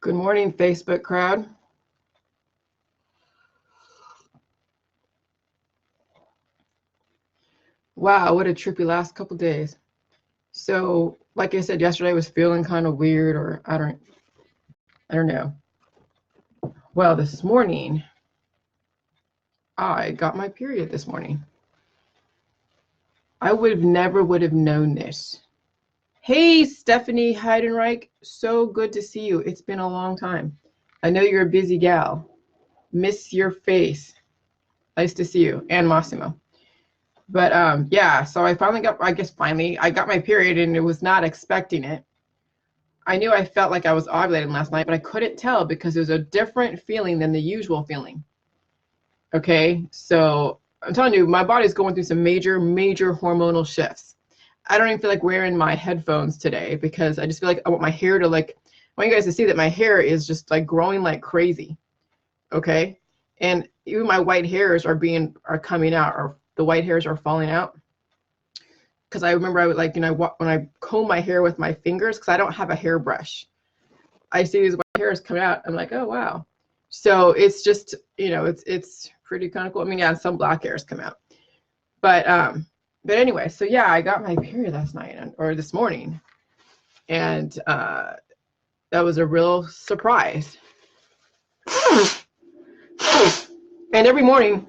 Good morning, Facebook crowd. Wow, what a trippy last couple days. So, like I said yesterday, I was feeling kind of weird, or I don't know. Well, this morning, I got my period this morning. I never would have known this. Hey, Stephanie Heidenreich, so good to see you. It's been a long time. I know you're a busy gal. Miss your face. Nice to see you, and Massimo. But yeah, so I got my period, and it was not expecting it. I knew I felt like I was ovulating last night, but I couldn't tell because it was a different feeling than the usual feeling. Okay, so I'm telling you, my body's going through some major hormonal shifts. I don't even feel like wearing my headphones today because I just feel like I want my hair to I want you guys to see that my hair is just like growing like crazy. Okay, and even my white hairs are coming out, or the white hairs are falling out. Because I remember I would when I comb my hair with my fingers, because I don't have a hairbrush, I see these white hairs coming out. I'm like, oh wow. So it's just, it's pretty kind of cool. I mean, yeah, some black hairs come out, but anyway, so yeah, I got my period last night or this morning, and that was a real surprise. And every morning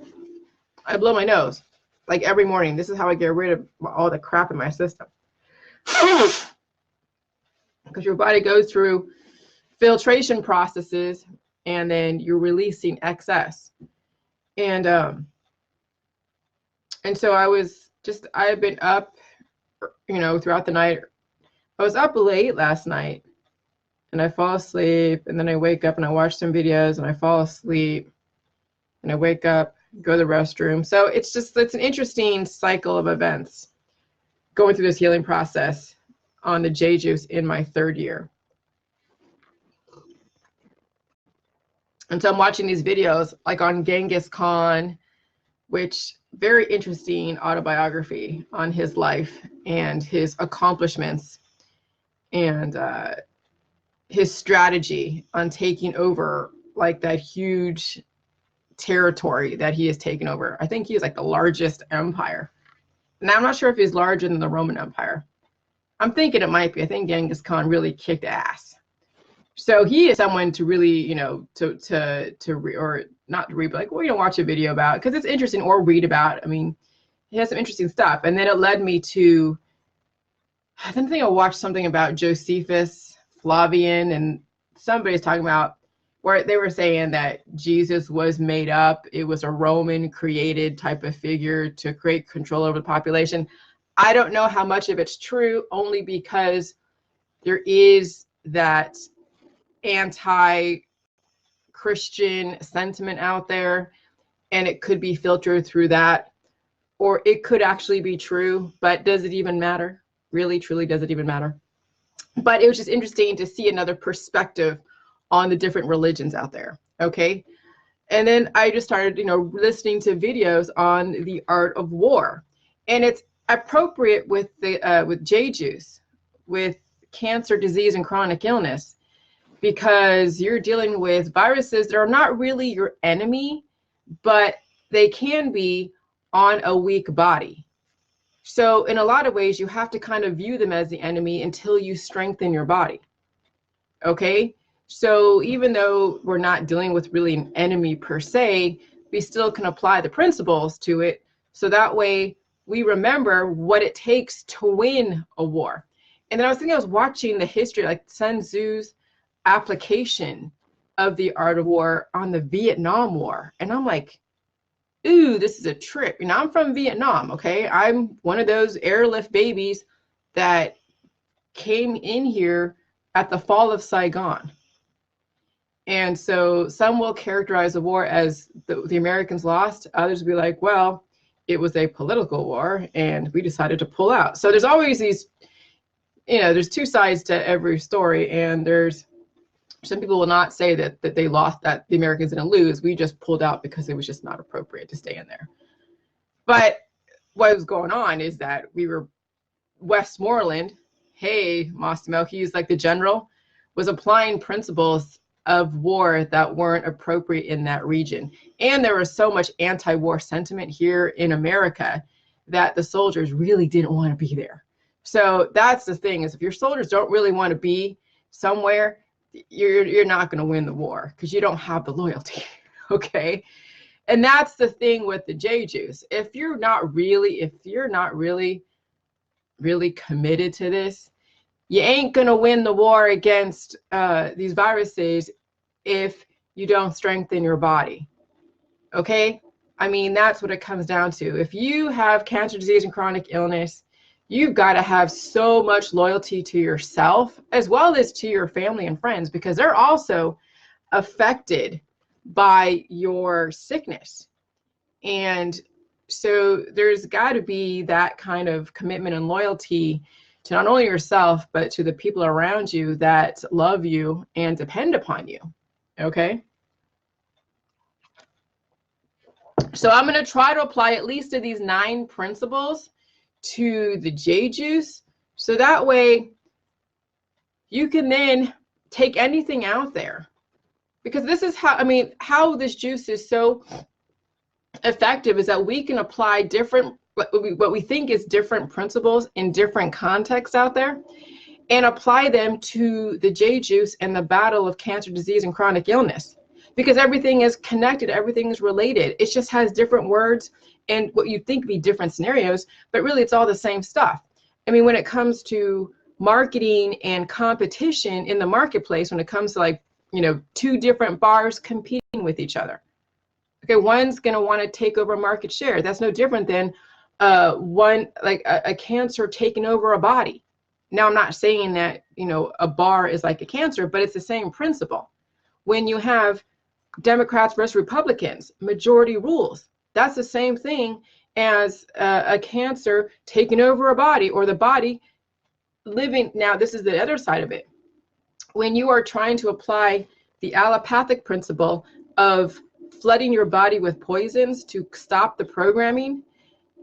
I blow my nose. Like every morning. This is how I get rid of all the crap in my system. Because your body goes through filtration processes, and then you're releasing excess. And so I've been up, throughout the night. I was up late last night, and I fall asleep, and then I wake up and I watch some videos, and I fall asleep, and I wake up, go to the restroom. So it's an interesting cycle of events going through this healing process on the J juice in my 3rd year. And so I'm watching these videos like on Genghis Khan, which very interesting autobiography on his life and his accomplishments and his strategy on taking over like that huge territory that he has taken over. I think he is like the largest empire. Now I'm not sure if he's larger than the Roman Empire. I'm thinking it might be. I think Genghis Khan really kicked ass. So he is someone to really, watch a video about, because it's interesting, or read about. I mean, he has some interesting stuff. And then it led me to, I think I watched something about Josephus, Flavian, and somebody's talking about where they were saying that Jesus was made up. It was a Roman created type of figure to create control over the population. I don't know how much of it's true, only because there is that anti-Christian sentiment out there, and it could be filtered through that, or it could actually be true. But does it even matter? Really, truly, does it even matter? But it was just interesting to see another perspective on the different religions out there. Okay. And then I just started, listening to videos on the art of war, and it's appropriate with J juice, with cancer, disease, and chronic illness, because you're dealing with viruses that are not really your enemy, but they can be on a weak body. So in a lot of ways, you have to kind of view them as the enemy until you strengthen your body. Okay. So even though we're not dealing with really an enemy per se, we still can apply the principles to it. So that way we remember what it takes to win a war. And then I was watching the history, like Sun Tzu's application of the art of war on the Vietnam War. And I'm like, ooh, this is a trip. I'm from Vietnam, okay? I'm one of those airlift babies that came in here at the fall of Saigon. And so some will characterize the war as the Americans lost. Others will be like, well, it was a political war and we decided to pull out. So there's always these, there's two sides to every story. And there's some people will not say that they lost, that the Americans didn't lose. We just pulled out because it was just not appropriate to stay in there. But what was going on is that we were Westmoreland. Hey, Massimo, he's like the general, was applying principles of war that weren't appropriate in that region. And there was so much anti-war sentiment here in America that the soldiers really didn't want to be there. So that's the thing, is if your soldiers don't really want to be somewhere, you're not going to win the war because you don't have the loyalty. Okay. And that's the thing with the J-Juice. If you're not really committed to this, you ain't going to win the war against these viruses if you don't strengthen your body. Okay? I mean, that's what it comes down to. If you have cancer, disease, and chronic illness, you've got to have so much loyalty to yourself as well as to your family and friends, because they're also affected by your sickness. And so there's got to be that kind of commitment and loyalty to not only yourself, but to the people around you that love you and depend upon you. Okay? So I'm going to try to apply at least to these 9 principles to the J-Juice. So that way you can then take anything out there. Because this is how, I mean, how this juice is so effective is that we can apply different, what we think is different principles in different contexts out there, and apply them to the J-Juice and the battle of cancer, disease, and chronic illness. Because everything is connected, everything is related. It just has different words and what you think be different scenarios, but really it's all the same stuff. I mean, when it comes to marketing and competition in the marketplace, when it comes to, like, you know, 2 different bars competing with each other. Okay, one's going to want to take over market share. That's no different than a cancer taking over a body. Now, I'm not saying that, you know, a bar is like a cancer, but it's the same principle. When you have Democrats versus Republicans, majority rules. That's the same thing as a cancer taking over a body, or the body living. Now, this is the other side of it. When you are trying to apply the allopathic principle of flooding your body with poisons to stop the programming,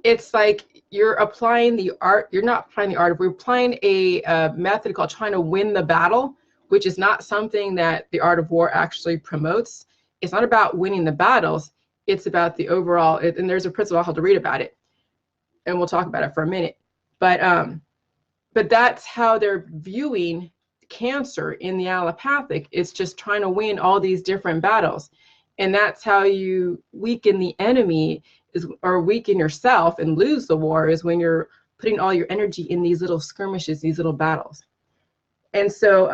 it's like you're applying the art. You're not applying the art. We're applying a method called trying to win the battle, which is not something that the art of war actually promotes. It's not about winning the battles. It's about the overall, and there's a principle I'll have to read about it, and we'll talk about it for a minute. But that's how they're viewing cancer in the allopathic. It's just trying to win all these different battles. And that's how you weaken the enemy, or weaken yourself and lose the war, is when you're putting all your energy in these little skirmishes, these little battles. And so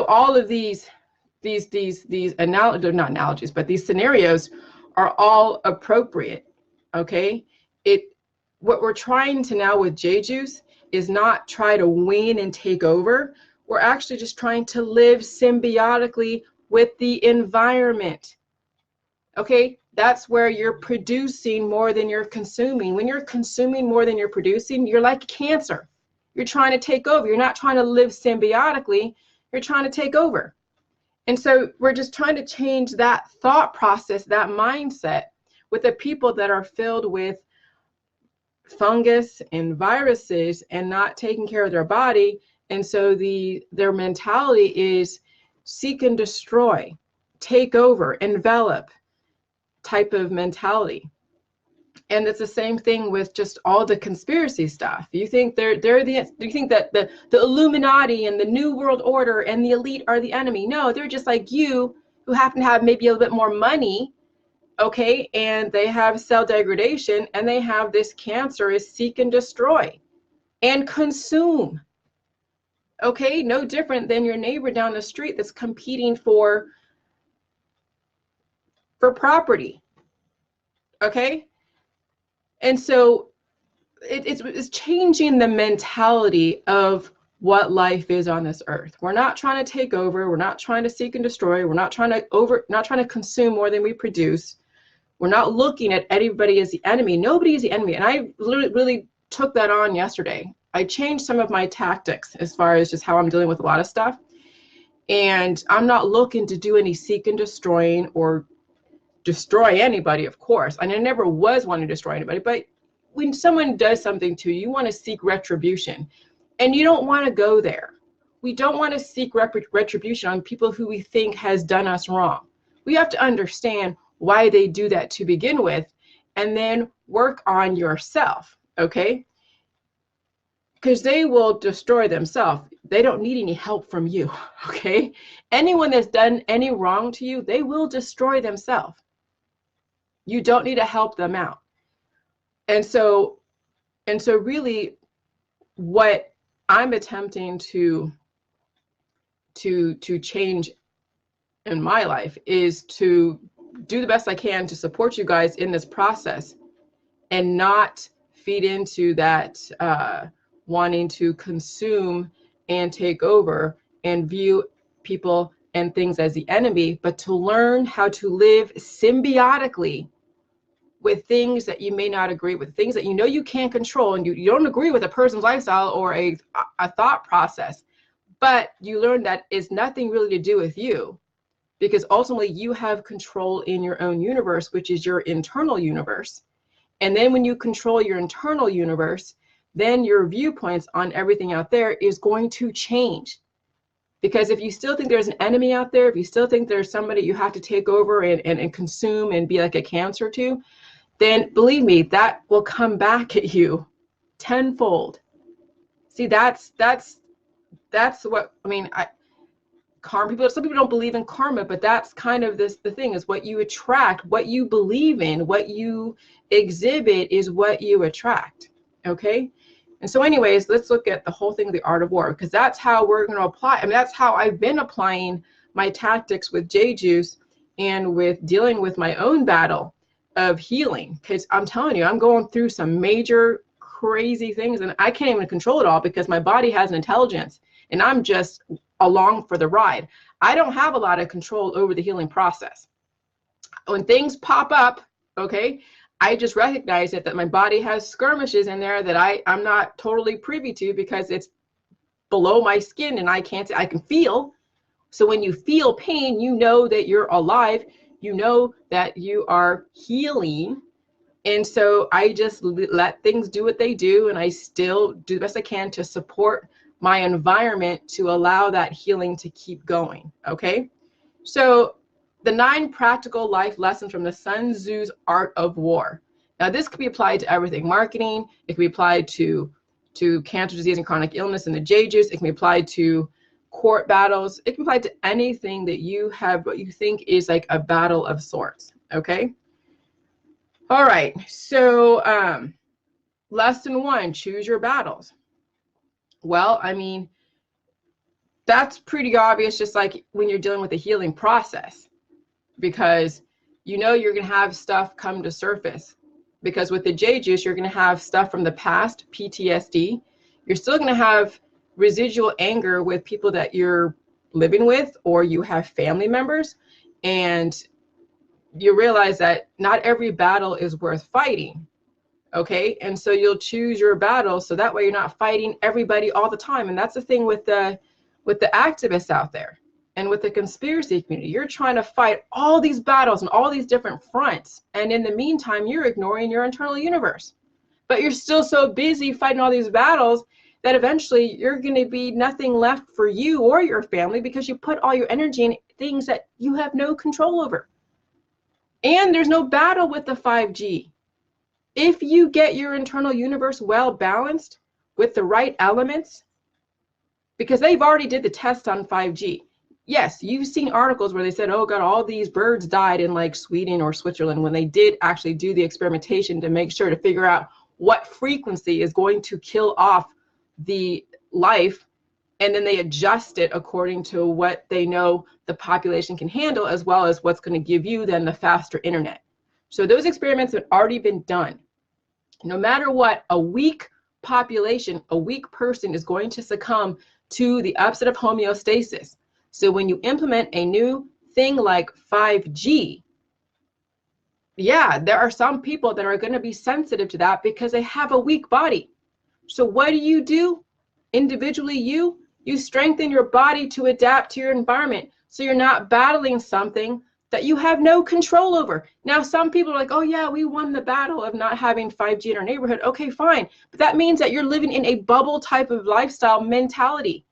all of these not analogies, but these scenarios are all appropriate. Okay, what we're trying to now with J-Juice is not try to win and take over. We're actually just trying to live symbiotically with the environment. Okay, that's where you're producing more than you're consuming. When you're consuming more than you're producing, you're like cancer. You're trying to take over. You're not trying to live symbiotically. You're trying to take over. And so we're just trying to change that thought process, that mindset, with the people that are filled with fungus and viruses and not taking care of their body. And so their mentality is seek and destroy, take over, envelop type of mentality. And it's the same thing with just all the conspiracy stuff. You think you think that the Illuminati and the New World Order and the elite are the enemy? No, they're just like you, who happen to have maybe a little bit more money, okay, and they have cell degradation, and they have this cancerous seek and destroy and consume. Okay, no different than your neighbor down the street that's competing for property. Okay, and so it's changing the mentality of what life is on this earth. We're not trying to take over. We're not trying to seek and destroy. We're not trying to consume more than we produce. We're not looking at anybody as the enemy. Nobody is the enemy. And I really took that on yesterday. I changed some of my tactics as far as just how I'm dealing with a lot of stuff. And I'm not looking to do any seek and destroying or destroy anybody, of course. And I never was wanting to destroy anybody. But when someone does something to you, you want to seek retribution. And you don't want to go there. we don't want to seek retribution on people who we think has done us wrong. We have to understand why they do that to begin with, and then work on yourself, okay? Because they will destroy themselves. They don't need any help from you, okay? Anyone that's done any wrong to you, they will destroy themselves. You don't need to help them out. And so really what I'm attempting to change in my life is to do the best I can to support you guys in this process, and not feed into that wanting to consume and take over and view people and things as the enemy, but to learn how to live symbiotically with things that you may not agree with, things that you know you can't control, and you don't agree with a person's lifestyle or a thought process, but you learn that it's nothing really to do with you, because ultimately you have control in your own universe, which is your internal universe. And then when you control your internal universe, then your viewpoints on everything out there is going to change. Because if you still think there's an enemy out there, if you still think there's somebody you have to take over and consume and be like a cancer to, then believe me, that will come back at you tenfold. See, that's what, I mean, karma, some people don't believe in karma, but that's kind of the thing, is what you attract, what you believe in, what you exhibit is what you attract, okay? And so anyways, let's look at the whole thing of the art of war, because that's how we're going to apply. I mean, that's how I've been applying my tactics with J-Juice and with dealing with my own battle of healing. Because I'm telling you, I'm going through some major crazy things, and I can't even control it all because my body has an intelligence, and I'm just along for the ride. I don't have a lot of control over the healing process. When things pop up, okay, I just recognize it, that my body has skirmishes in there that I'm not totally privy to, because it's below my skin and I can feel. So when you feel pain, you know that you're alive, you know that you are healing. And so I just let things do what they do, and I still do the best I can to support my environment to allow that healing to keep going, okay? So the 9 practical life lessons from the Sun Tzu's Art of War. Now, this could be applied to everything: marketing. It can be applied to cancer, disease, and chronic illness in the J-Juice. It can be applied to court battles. It can be applied to anything that you have, what you think is like a battle of sorts, okay? All right, so lesson 1, choose your battles. Well, I mean, that's pretty obvious, just like when you're dealing with the healing process, because you know you're going to have stuff come to surface. Because with the J-Juice, you're going to have stuff from the past, PTSD. You're still going to have residual anger with people that you're living with, or you have family members, and you realize that not every battle is worth fighting. Okay, and so you'll choose your battle so that way you're not fighting everybody all the time. And that's the thing with the activists out there and with the conspiracy community. You're trying to fight all these battles and all these different fronts, and in the meantime you're ignoring your internal universe. But you're still so busy fighting all these battles that eventually you're going to be nothing left for you or your family, because you put all your energy in things that you have no control over. And there's no battle with the 5G. If you get your internal universe well balanced with the right elements, because they've already did the test on 5G. Yes, you've seen articles where they said, oh God, all these birds died in like Sweden or Switzerland, when they did actually do the experimentation to make sure to figure out what frequency is going to kill off the life. And then they adjust it according to what they know the population can handle, as well as what's going to give you then the faster internet. So those experiments have already been done. No matter what, a weak population, a weak person is going to succumb to the upset of homeostasis. So when you implement a new thing like 5G, yeah, there are some people that are going to be sensitive to that because they have a weak body. So what do? Individually, you strengthen your body to adapt to your environment, so you're not battling something that you have no control over. Now, some people are like, oh yeah, we won the battle of not having 5G in our neighborhood. Okay, fine. But that means that you're living in a bubble type of lifestyle mentality.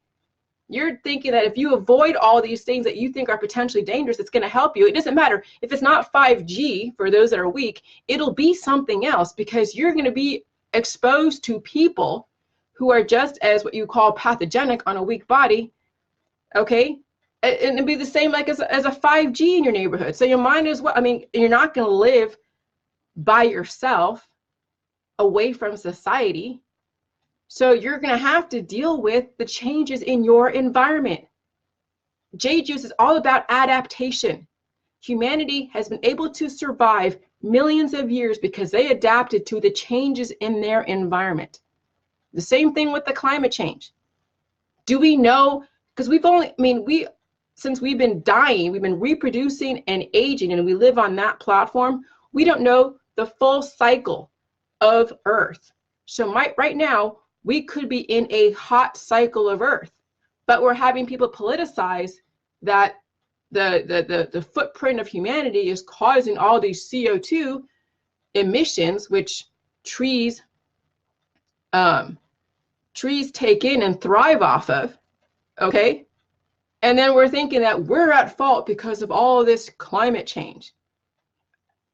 You're thinking that if you avoid all these things that you think are potentially dangerous, it's going to help you. It doesn't matter. If it's not 5G for those that are weak, it'll be something else, because you're going to be exposed to people who are just as what you call pathogenic on a weak body, okay? And it'd be the same like as a 5G in your neighborhood. So you might as well, I mean, you're not going to live by yourself away from society. So you're going to have to deal with the changes in your environment. Jade Juice is all about adaptation. Humanity has been able to survive millions of years because they adapted to the changes in their environment. The same thing with the climate change. Do we know? Because since we've been dying, we've been reproducing and aging, and we live on that platform, we don't know the full cycle of Earth. So right now, we could be in a hot cycle of Earth, but we're having people politicize that the footprint of humanity is causing all these CO2 emissions, which trees take in and thrive off of, okay? And then we're thinking that we're at fault because of all of this climate change.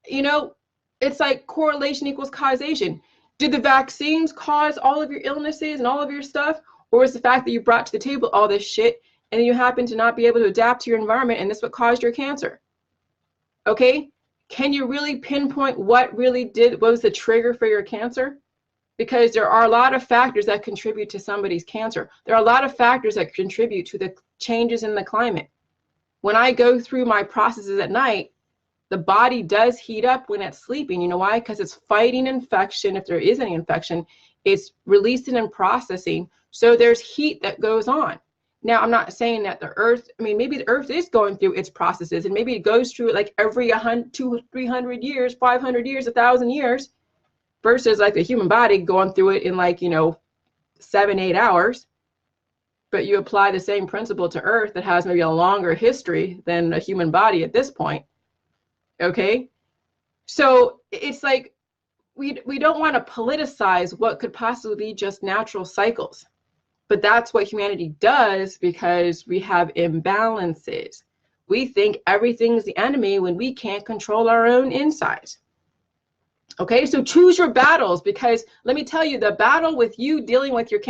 You know, it's like correlation equals causation. Did the vaccines cause all of your illnesses and all of your stuff? Or is the fact that you brought to the table all this shit and you happen to not be able to adapt to your environment, and that's what caused your cancer? Okay? Can you really pinpoint what was the trigger for your cancer? Because there are a lot of factors that contribute to somebody's cancer. There are a lot of factors that contribute to the changes in the climate. When I go through my processes at night, the body does heat up when it's sleeping. You know why? Because it's fighting infection. If there is any infection, it's releasing and processing. So there's heat that goes on. Now, I'm not saying that the Earth, maybe the Earth is going through its processes, and maybe it goes through it like every 100, 200, 300 years, 500 years, 1,000 years, versus like the human body going through it in 7-8 hours. But you apply the same principle to Earth that has maybe a longer history than a human body at this point. Okay, so it's like we don't want to politicize what could possibly be just natural cycles, but that's what humanity does because we have imbalances. We think everything's the enemy when we can't control our own insides. Okay, so choose your battles, because let me tell you, the battle with you dealing with your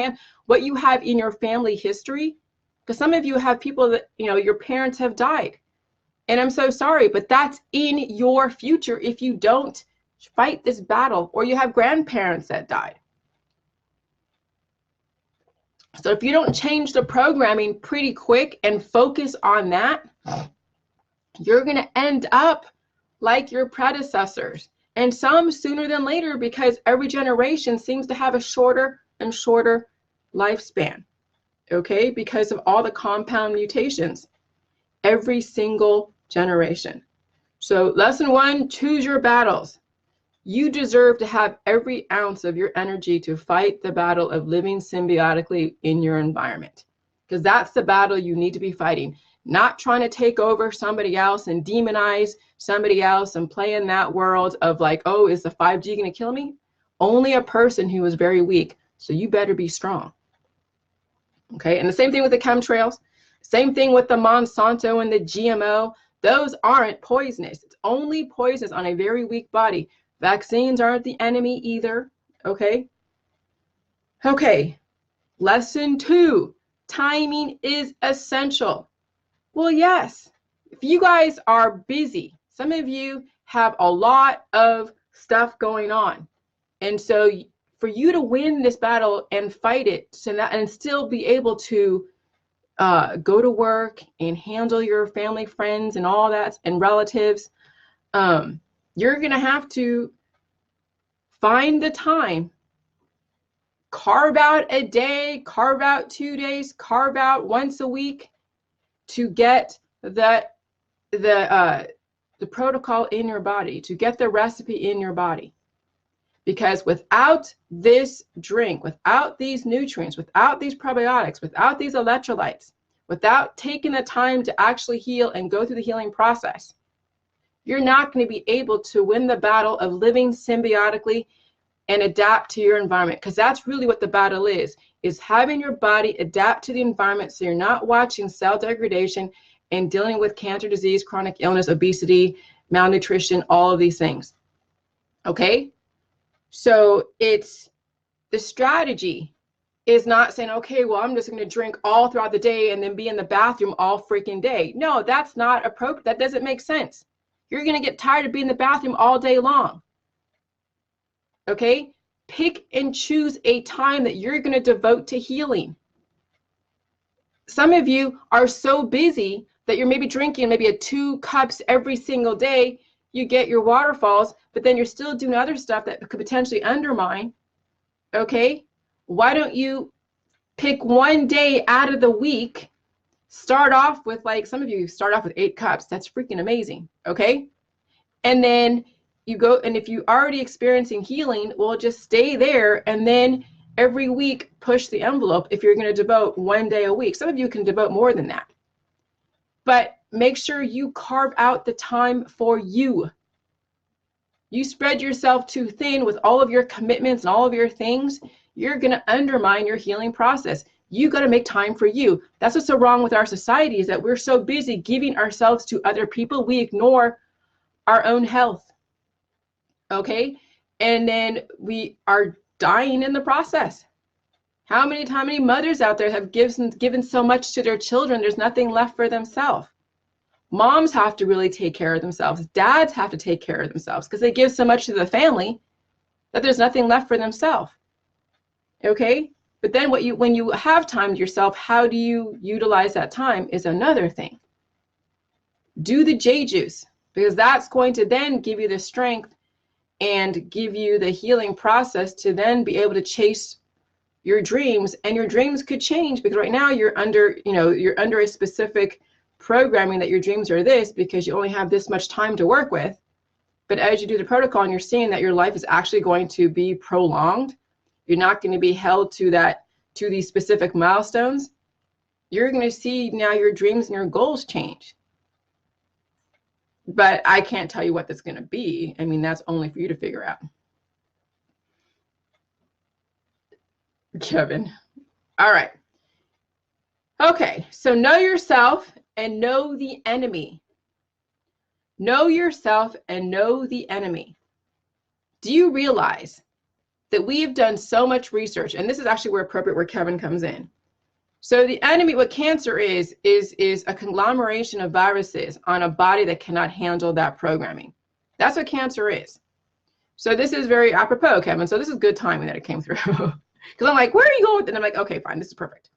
what you have in your family history, because some of you have people that, your parents have died. And I'm so sorry, but that's in your future if you don't fight this battle, or you have grandparents that died. So if you don't change the programming pretty quick and focus on that, you're going to end up like your predecessors, and some sooner than later, because every generation seems to have a shorter and shorter lifespan, okay, because of all the compound mutations. Every single generation. So lesson 1, choose your battles. You deserve to have every ounce of your energy to fight the battle of living symbiotically in your environment, because that's the battle you need to be fighting, not trying to take over somebody else and demonize somebody else and play in that world of like, oh, is the 5G going to kill me? Only a person who is very weak. So you better be strong. Okay, and the same thing with the chemtrails. Same thing with the Monsanto and the GMO. Those aren't poisonous. It's only poisonous on a very weak body. Vaccines aren't the enemy either. Okay. Okay. Lesson 2, timing is essential. Well, yes. If you guys are busy, some of you have a lot of stuff going on. And so for you to win this battle and fight it and still be able to go to work and handle your family, friends, and all that, and relatives, you're going to have to find the time, carve out a day, carve out 2 days, carve out once a week to get the protocol in your body, to get the recipe in your body. Because without this drink, without these nutrients, without these probiotics, without these electrolytes, without taking the time to actually heal and go through the healing process, you're not going to be able to win the battle of living symbiotically and adapt to your environment, because that's really what the battle is having your body adapt to the environment so you're not watching cell degradation and dealing with cancer, disease, chronic illness, obesity, malnutrition, all of these things. Okay? So it's the strategy is not saying, okay, well, I'm just going to drink all throughout the day and then be in the bathroom all freaking day. No, that's not appropriate. That doesn't make sense. You're going to get tired of being in the bathroom all day long. Okay? Pick and choose a time that you're going to devote to healing. Some of you are so busy that you're maybe drinking maybe 2 cups every single day. You get your waterfalls, but then you're still doing other stuff that could potentially undermine. Okay? Why don't you pick one day out of the week, start off with, like some of you start off with 8 cups. That's freaking amazing. Okay? And then you go, and if you're already experiencing healing, well, just stay there, and then every week push the envelope if you're going to devote one day a week. Some of you can devote more than that. But make sure you carve out the time for you. You spread yourself too thin with all of your commitments and all of your things, you're going to undermine your healing process. You got to make time for you. That's what's so wrong with our society, is that we're so busy giving ourselves to other people, we ignore our own health. Okay? And then we are dying in the process. How many mothers out there have given so much to their children, there's nothing left for themselves? Moms have to really take care of themselves. Dads have to take care of themselves because they give so much to the family that there's nothing left for themselves. Okay? But then when you have time to yourself, how do you utilize that time is another thing. Do the J juice, because that's going to then give you the strength and give you the healing process to then be able to chase your dreams. And your dreams could change, because right now you're under a specific programming that your dreams are this, because you only have this much time to work with. But as you do the protocol and you're seeing that your life is actually going to be prolonged, you're not going to be held to these specific milestones, you're going to see now your dreams and your goals change. But I can't tell you what that's going to be. I mean, that's only for you to figure out. Kevin. All right. Okay, so know yourself and know the enemy. Know yourself and know the enemy. Do you realize that we have done so much research, and this is actually where Kevin comes in. So the enemy, what cancer is a conglomeration of viruses on a body that cannot handle that programming. That's what cancer is. So this is very apropos, Kevin. So this is good timing that it came through. Because I'm like, where are you going with it? And I'm like, okay, fine, this is perfect.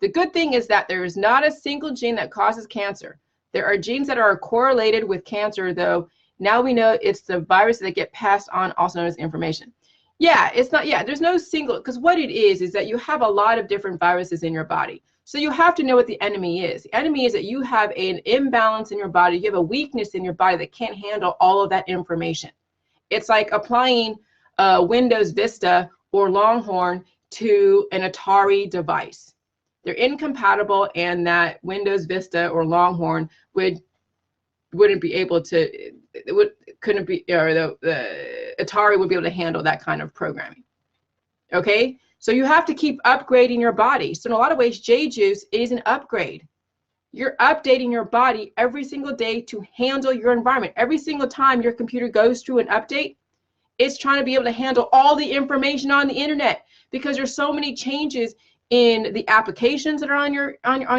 The good thing is that there is not a single gene that causes cancer. There are genes that are correlated with cancer, though. Now we know it's the viruses that get passed on, also known as information. Yeah, it's not, there's no single, because what it is that you have a lot of different viruses in your body. So you have to know what the enemy is. The enemy is that you have an imbalance in your body. You have a weakness in your body that can't handle all of that information. It's like applying Windows Vista or Longhorn to an Atari device. They're incompatible, and that Windows Vista or Longhorn wouldn't be able to, the Atari would be able to handle that kind of programming. Okay, so you have to keep upgrading your body. So in a lot of ways, J Juice is an upgrade. You're updating your body every single day to handle your environment. Every single time your computer goes through an update, it's trying to be able to handle all the information on the internet, because there's so many changes in the applications that are on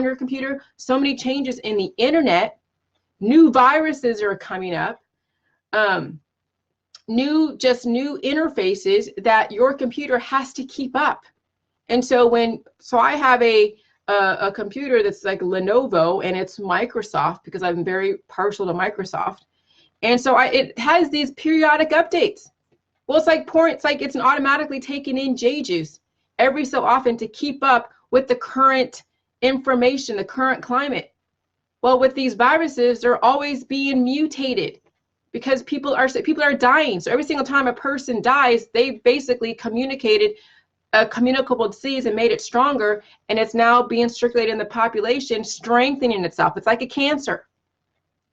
your computer, so many changes in the internet. New viruses are coming up, new interfaces that your computer has to keep up. And so I have a computer that's like Lenovo, and it's Microsoft, because I'm very partial to Microsoft. And so it has these periodic updates. Well, it's it's automatically taking in J Juice every so often to keep up with the current information, the current climate. Well, with these viruses, they're always being mutated because people are dying. So every single time a person dies, they basically communicated a communicable disease and made it stronger, and it's now being circulated in the population, strengthening itself. It's like a cancer.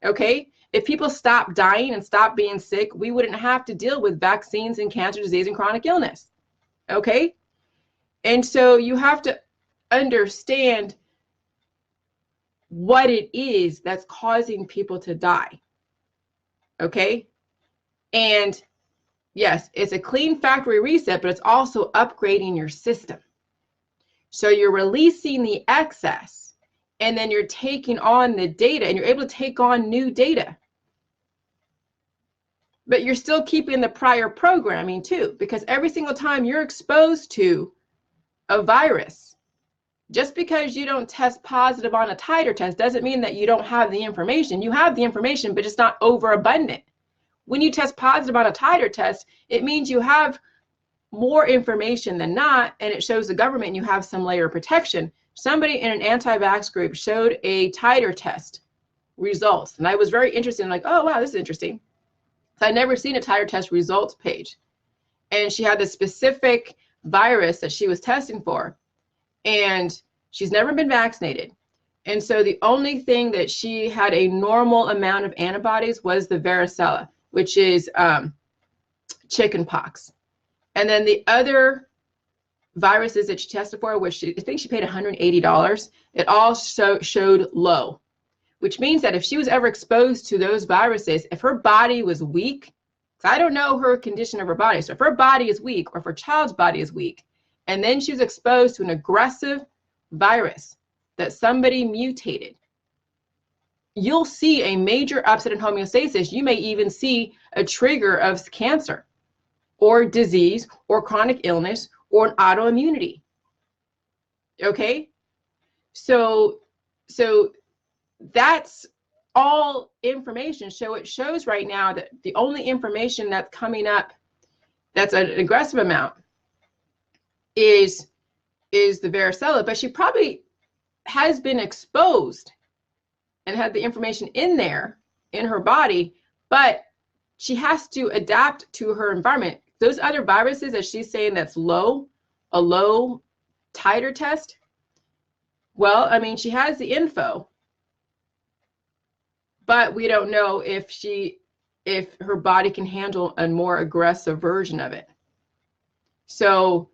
Okay? If people stopped dying and stopped being sick, we wouldn't have to deal with vaccines and cancer disease and chronic illness. Okay? And so you have to understand what it is that's causing people to die. Okay? And yes, it's a clean factory reset, but it's also upgrading your system. So you're releasing the excess, and then you're taking on the data, and you're able to take on new data. But you're still keeping the prior programming too, because every single time you're exposed to a virus, just because you don't test positive on a titer test doesn't mean that you don't have the information. You have the information, but it's not overabundant. When you test positive on a titer test, it means you have more information than not, and it shows the government you have some layer of protection. Somebody in an anti-vax group showed a titer test results, and I was very interested in, like, oh wow, this is interesting. So I'd never seen a titer test results page, and she had this specific virus that she was testing for, and she's never been vaccinated. And so the only thing that she had a normal amount of antibodies was the varicella, which is chicken pox. And then the other viruses that she tested for, which I think she paid $180, it all showed low, which means that if she was ever exposed to those viruses, if her body was weak, because I don't know her condition of her body, so if her body is weak, or if her child's body is weak, and then she was exposed to an aggressive virus that somebody mutated, you'll see a major upset in homeostasis. You may even see a trigger of cancer or disease or chronic illness or an autoimmunity. Okay? So that's all information. So it shows right now that the only information that's coming up that's an aggressive amount is the varicella, but she probably has been exposed and had the information in there in her body, but she has to adapt to her environment. Those other viruses that she's saying that's low, a low titer test, well, I mean, she has the info, but we don't know if her body can handle a more aggressive version of it. So,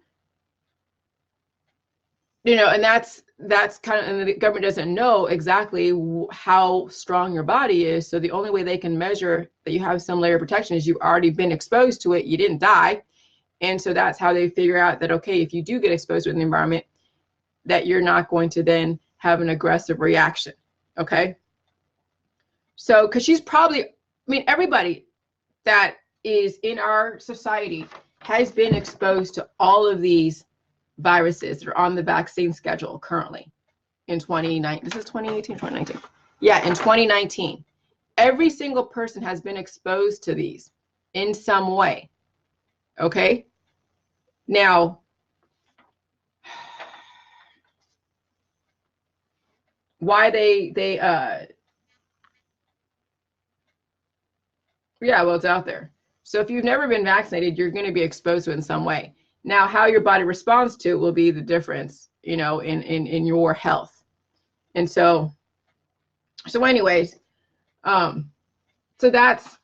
you know, and that's kind of, and the government doesn't know exactly how strong your body is. So the only way they can measure that you have some layer of protection is you've already been exposed to it, you didn't die. And so that's how they figure out that, okay, if you do get exposed to it in the environment, that you're not going to then have an aggressive reaction. Okay. So, because she's probably, I mean, everybody that is in our society has been exposed to all of these viruses that are on the vaccine schedule currently in 2019. This is 2018, 2019. Yeah, in 2019. Every single person has been exposed to these in some way. Okay? Now, why yeah, well, it's out there. So if you've never been vaccinated, you're going to be exposed to it in some way. Now, how your body responds to it will be the difference, you know, in your health. And so anyways, so that's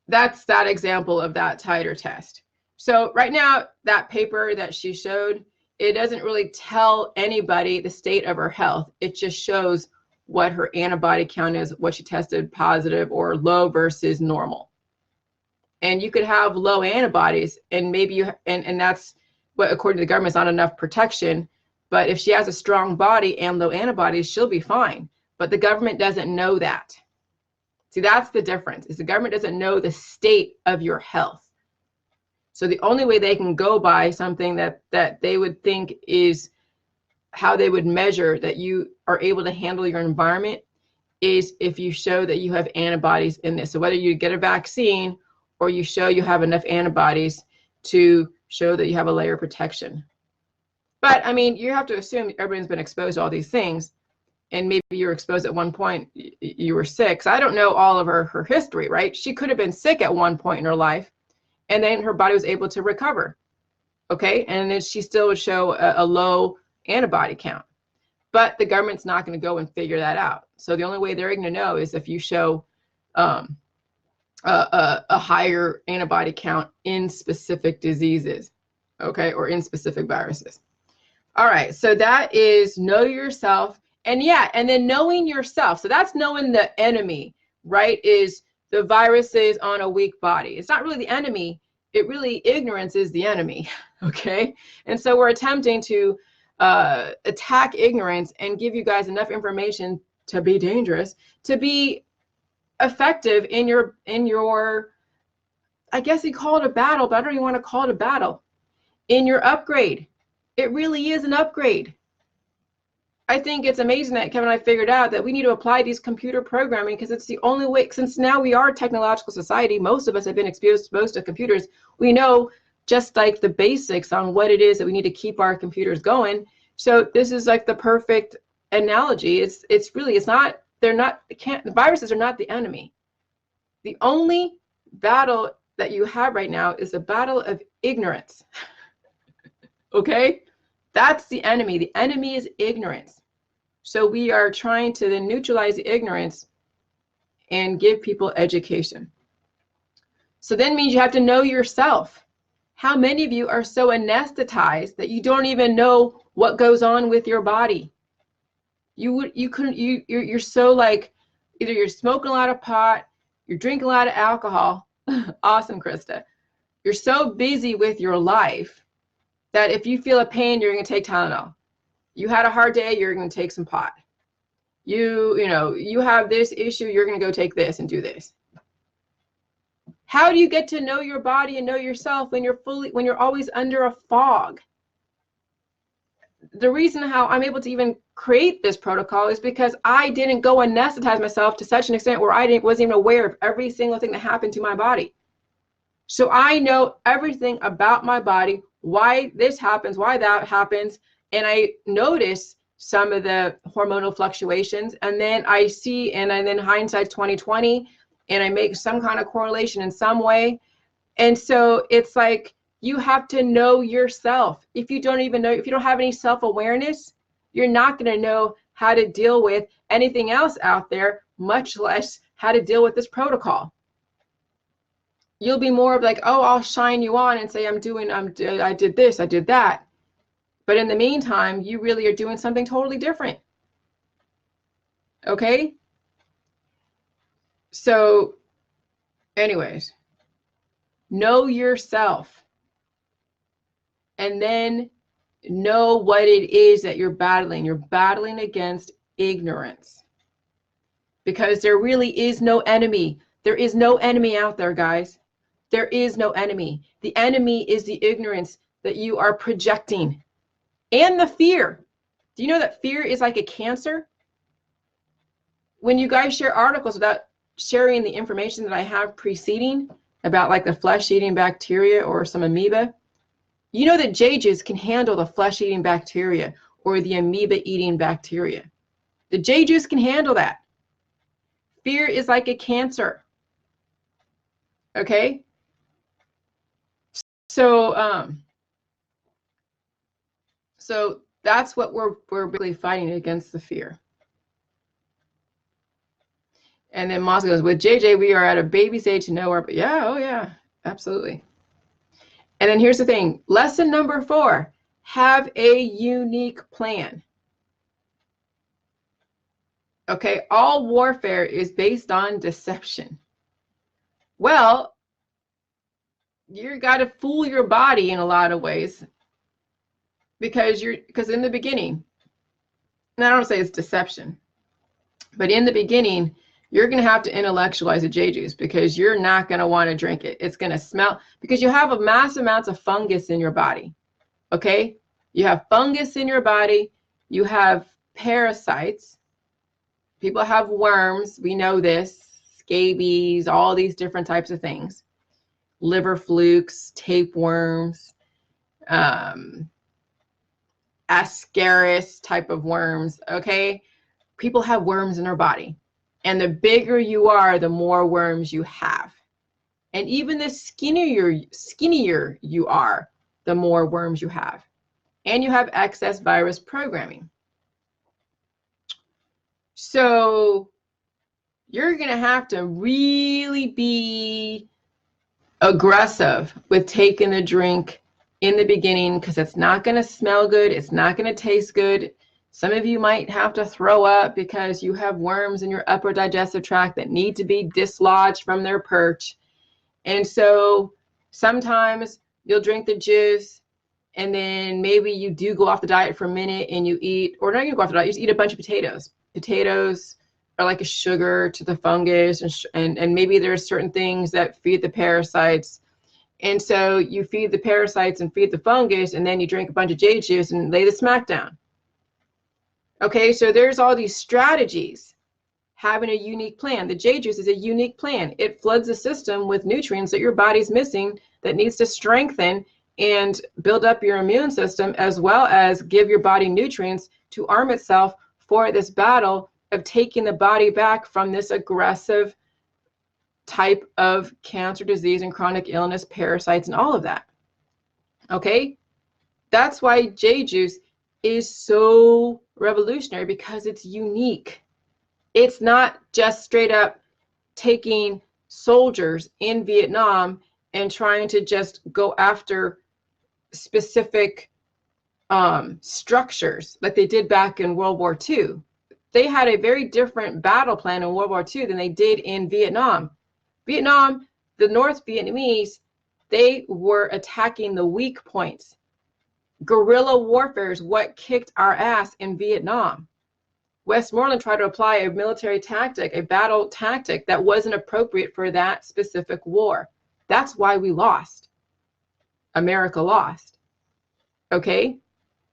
that example of that titer test. So right now, that paper that she showed, it doesn't really tell anybody the state of her health. It just shows what her antibody count is, what she tested positive or low versus normal. And you could have low antibodies, and maybe you, and that's what, according to the government, is not enough protection. But if she has a strong body and low antibodies, she'll be fine. But the government doesn't know that. See, that's the difference, is the government doesn't know the state of your health. So the only way they can go by something that they would think is how they would measure that you are able to handle your environment is if you show that you have antibodies in this. So whether you get a vaccine or you show you have enough antibodies to show that you have a layer of protection. But I mean, you have to assume everyone's been exposed to all these things, and maybe you were exposed at one point, you were sick. So I don't know all of her history, right? She could have been sick at one point in her life, and then her body was able to recover, okay? And then she still would show a low antibody count. but the government's not going to go and figure that out. So the only way they're going to know is if you show a higher antibody count in specific diseases, okay, or in specific viruses. All right, so that is know yourself. And yeah, and then knowing yourself. So that's knowing the enemy, right? Is the viruses on a weak body. It's not really the enemy. It really, ignorance is the enemy, okay? And so we're attempting to attack ignorance and give you guys enough information to be dangerous, to be effective in your, I guess you call it a battle, but I don't even want to call it a battle, in your upgrade. It really is an upgrade. I think it's amazing that Kevin and I figured out that we need to apply these computer programming because it's the only way, since now we are a technological society, most of us have been exposed to computers. We know just like the basics on what it is that we need to keep our computers going. So this is like the perfect analogy. It's really, it's not, they're not, the viruses are not the enemy. The only battle that you have right now is a battle of ignorance. Okay? That's the enemy. The enemy is ignorance. So we are trying to then neutralize the ignorance and give people education. So then means you have to know yourself. How many of you are so anesthetized that you don't even know what goes on with your body? You're so like, either you're smoking a lot of pot, you're drinking a lot of alcohol. Awesome, Krista. You're so busy with your life that if you feel a pain, you're going to take Tylenol. You had a hard day, you're going to take some pot. You have this issue, you're going to go take this and do this. How do you get to know your body and know yourself when you're always under a fog? The reason how I'm able to even create this protocol is because I didn't go and anesthetize myself to such an extent where I wasn't even aware of every single thing that happened to my body. So I know everything about my body, why this happens, why that happens, and I notice some of the hormonal fluctuations, and then I see, and then hindsight's 2020, and I make some kind of correlation in some way. And so it's like, you have to know yourself. If you don't even know, if you don't have any self-awareness, you're not going to know how to deal with anything else out there, much less how to deal with this protocol. You'll be more of like, oh, I'll shine you on and say, I did this, I did that. But in the meantime, you really are doing something totally different. Okay? So anyways, know yourself. And then know what it is that you're battling. You're battling against ignorance. Because there really is no enemy. There is no enemy out there, guys. There is no enemy. The enemy is the ignorance that you are projecting. And the fear. Do you know that fear is like a cancer? When you guys share articles without sharing the information that I have preceding about like the flesh-eating bacteria or some amoeba, you know that JJs can handle the flesh-eating bacteria or the amoeba-eating bacteria. The JJs can handle that. Fear is like a cancer. Okay? So that's what we're really fighting against, the fear. And then Moss goes, with JJ, we are at a baby stage to know our, yeah, oh yeah, absolutely. And then here's the thing, lesson number 4, have a unique plan. Okay, all warfare is based on deception. Well, you got to fool your body in a lot of ways because in the beginning, and I don't say it's deception, but in the beginning, you're going to have to intellectualize the J juice because you're not going to want to drink it. It's going to smell, because you have a massive amounts of fungus in your body. Okay? You have fungus in your body. You have parasites. People have worms. We know this. Scabies, all these different types of things. Liver flukes, tapeworms, ascaris type of worms. Okay? People have worms in their body. And the bigger you are, the more worms you have. And even the skinnier you are, the more worms you have. And you have excess virus programming. So you're going to have to really be aggressive with taking the drink in the beginning, because it's not going to smell good. It's not going to taste good. Some of you might have to throw up because you have worms in your upper digestive tract that need to be dislodged from their perch. And so sometimes you'll drink the juice, and then maybe you do go off the diet for a minute and you eat, or not even go off the diet, you just eat a bunch of potatoes. Potatoes are like a sugar to the fungus, and maybe there's certain things that feed the parasites. And so you feed the parasites and feed the fungus, and then you drink a bunch of jade juice and lay the smack down. Okay, so there's all these strategies. Having a unique plan. The jade juice is a unique plan. It floods the system with nutrients that your body's missing, that needs to strengthen and build up your immune system, as well as give your body nutrients to arm itself for this battle of taking the body back from this aggressive type of cancer, disease, and chronic illness, parasites, and all of that. Okay? That's why jade juice is so revolutionary, because it's unique. It's not just straight up taking soldiers in Vietnam and trying to just go after specific structures like they did back in World War II. They had a very different battle plan in World War II than they did in Vietnam. Vietnam, the North Vietnamese, they were attacking the weak points. Guerrilla warfare is what kicked our ass in Vietnam. Westmoreland tried to apply a military tactic, a battle tactic that wasn't appropriate for that specific war. That's why we lost. America lost. Okay?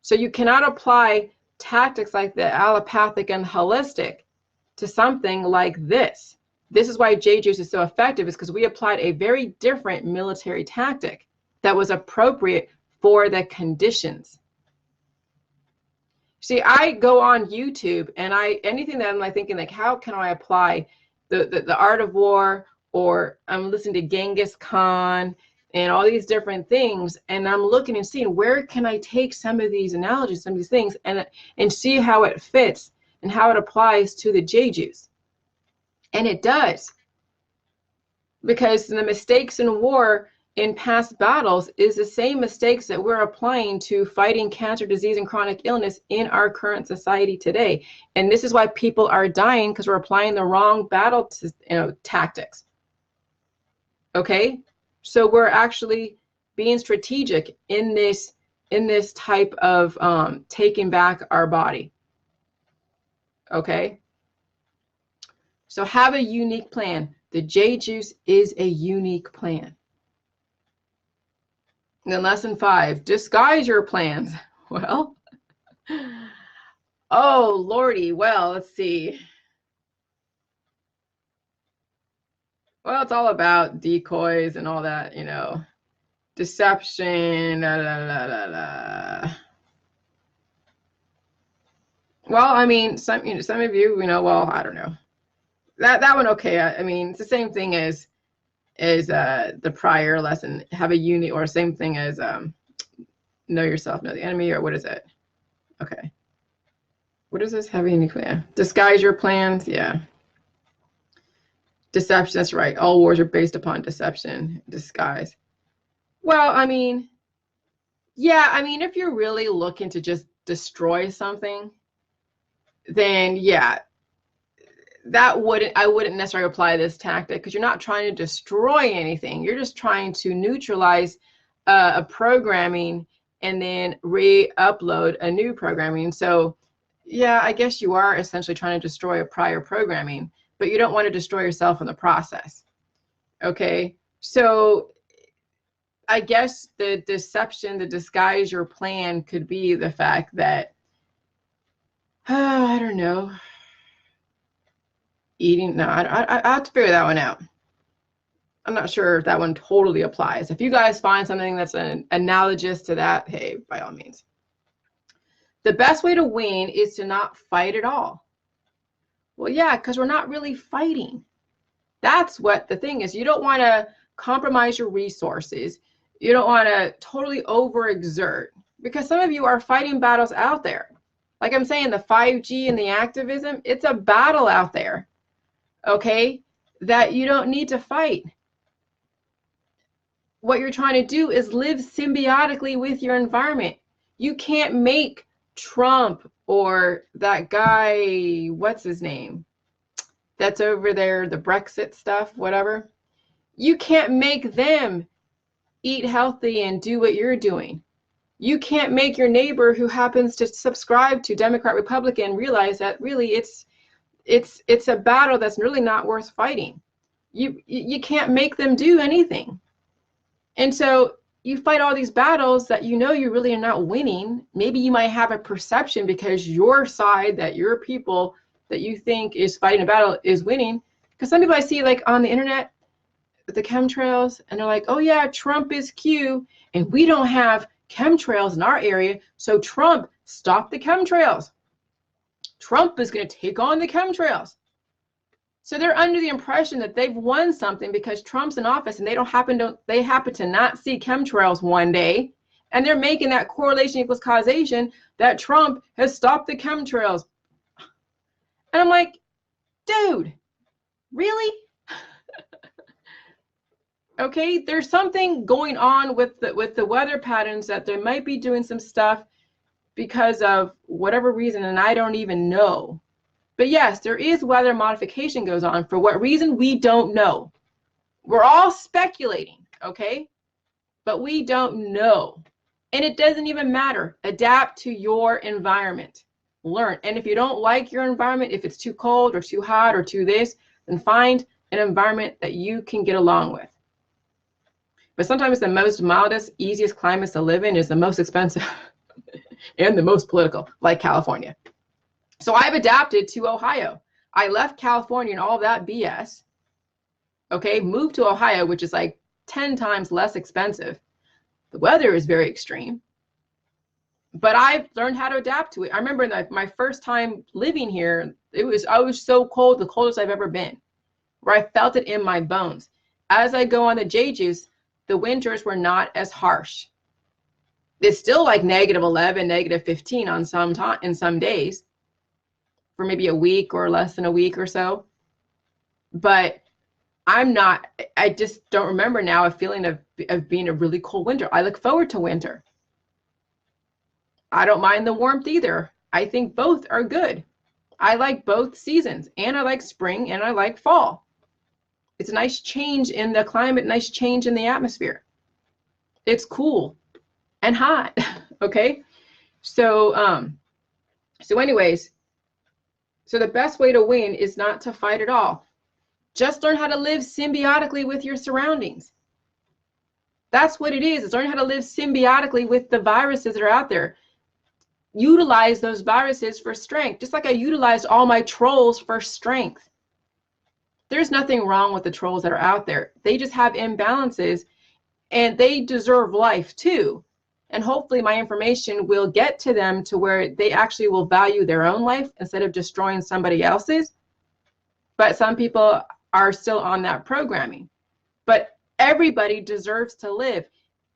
So you cannot apply tactics like the allopathic and holistic to something like this. This is why jade juice is so effective, is because we applied a very different military tactic that was appropriate for the conditions. See, I go on YouTube and anything that I'm like thinking, like, how can I apply the art of war, or I'm listening to Genghis Khan and all these different things, and I'm looking and seeing where can I take some of these analogies, some of these things, and see how it fits and how it applies to the jade juice. And it does, because the mistakes in war in past battles is the same mistakes that we're applying to fighting cancer, disease, and chronic illness in our current society today. And this is why people are dying, because we're applying the wrong battle tactics. Okay, so we're actually being strategic in this type of taking back our body. Okay, so have a unique plan. The jade juice is a unique plan. And then lesson 5, disguise your plans. Well, oh Lordy, well, let's see. Well, it's all about decoys and all that, deception, la, la, la, la, la. Well, I mean, some of you, well, I don't know. That one, okay. I mean, it's the same thing as the prior lesson, have a unit, or same thing as know yourself, know the enemy, or what is it? Okay. What is this? Have a unique plan. Disguise your plans. Yeah. Deception, that's right. All wars are based upon deception, disguise. Well, I mean, yeah, I mean, if you're really looking to destroy something, then yeah, I wouldn't necessarily apply this tactic, because you're not trying to destroy anything. You're just trying to neutralize a programming and then re-upload a new programming. So yeah, I guess you are essentially trying to destroy a prior programming, but you don't want to destroy yourself in the process. Okay, so I guess the deception, the disguise your plan could be the fact that, I don't know, eating, no, I have to figure that one out. I'm not sure if that one totally applies. If you guys find something that's analogous to that, hey, by all means. The best way to wean is to not fight at all. Well, yeah, because we're not really fighting. That's what the thing is. You don't want to compromise your resources. You don't want to totally overexert, because some of you are fighting battles out there. Like I'm saying, the 5G and the activism, it's a battle out there, okay, that you don't need to fight. What you're trying to do is live symbiotically with your environment. You can't make Trump or that guy, what's his name, that's over there, the Brexit stuff, whatever. You can't make them eat healthy and do what you're doing. You can't make your neighbor who happens to subscribe to Democrat, Republican realize that really it's a battle that's really not worth fighting. You can't make them do anything. And so you fight all these battles that you know you really are not winning. Maybe you might have a perception because your side, that your people that you think is fighting a battle is winning. Because some people I see like on the internet with the chemtrails, and they're like, oh yeah, Trump is Q, and we don't have chemtrails in our area, so Trump stopped the chemtrails. Trump is going to take on the chemtrails. So they're under the impression that they've won something because Trump's in office, and they happen to not see chemtrails one day, and they're making that correlation equals causation that Trump has stopped the chemtrails. And I'm like, dude, really? Okay, there's something going on with the weather patterns that they might be doing some stuff because of whatever reason, and I don't even know. But yes, there is weather modification goes on. For what reason, we don't know. We're all speculating, okay? But we don't know. And it doesn't even matter. Adapt to your environment. Learn. And if you don't like your environment, if it's too cold or too hot or too this, then find an environment that you can get along with. But sometimes the most mildest, easiest climates to live in is the most expensive and the most political, like California. So I've adapted to Ohio. I left California and all that BS, okay, moved to Ohio, which is like 10 times less expensive. The weather is very extreme, but I've learned how to adapt to it. I remember that my first time living here, I was so cold, the coldest I've ever been, where I felt it in my bones. As I go on the J-Juice, the winters were not as harsh. It's still like -11, -15 on in some days, for maybe a week or less than a week or so. But I just don't remember now a feeling of being a really cold winter. I look forward to winter. I don't mind the warmth either. I think both are good. I like both seasons, and I like spring, and I like fall. It's a nice change in the climate, nice change in the atmosphere. It's cool and hot, okay? So anyways, so the best way to win is not to fight at all. Just learn how to live symbiotically with your surroundings. That's what it is. It's learn how to live symbiotically with the viruses that are out there. Utilize those viruses for strength, just like I utilized all my trolls for strength. There's nothing wrong with the trolls that are out there. They just have imbalances, and they deserve life too. And hopefully my information will get to them to where they actually will value their own life instead of destroying somebody else's. But some people are still on that programming. But everybody deserves to live.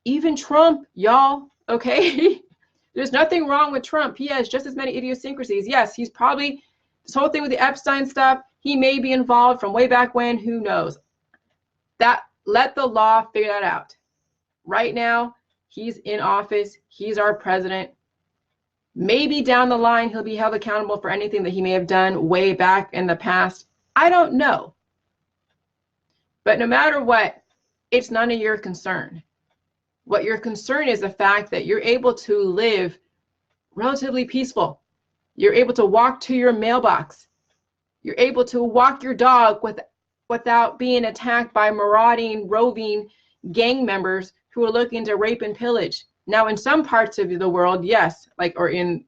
Even Trump, y'all, okay? There's nothing wrong with Trump. He has just as many idiosyncrasies. Yes, he's probably, this whole thing with the Epstein stuff, he may be involved from way back when, who knows? Let the law figure that out. Right now, he's in office. He's our president. Maybe down the line, he'll be held accountable for anything that he may have done way back in the past. I don't know. But no matter what, it's none of your concern. What your concern is the fact that you're able to live relatively peaceful. You're able to walk to your mailbox. You're able to walk your dog without being attacked by marauding, roving gang members who are looking to rape and pillage. Now, in some parts of the world, yes, like, or in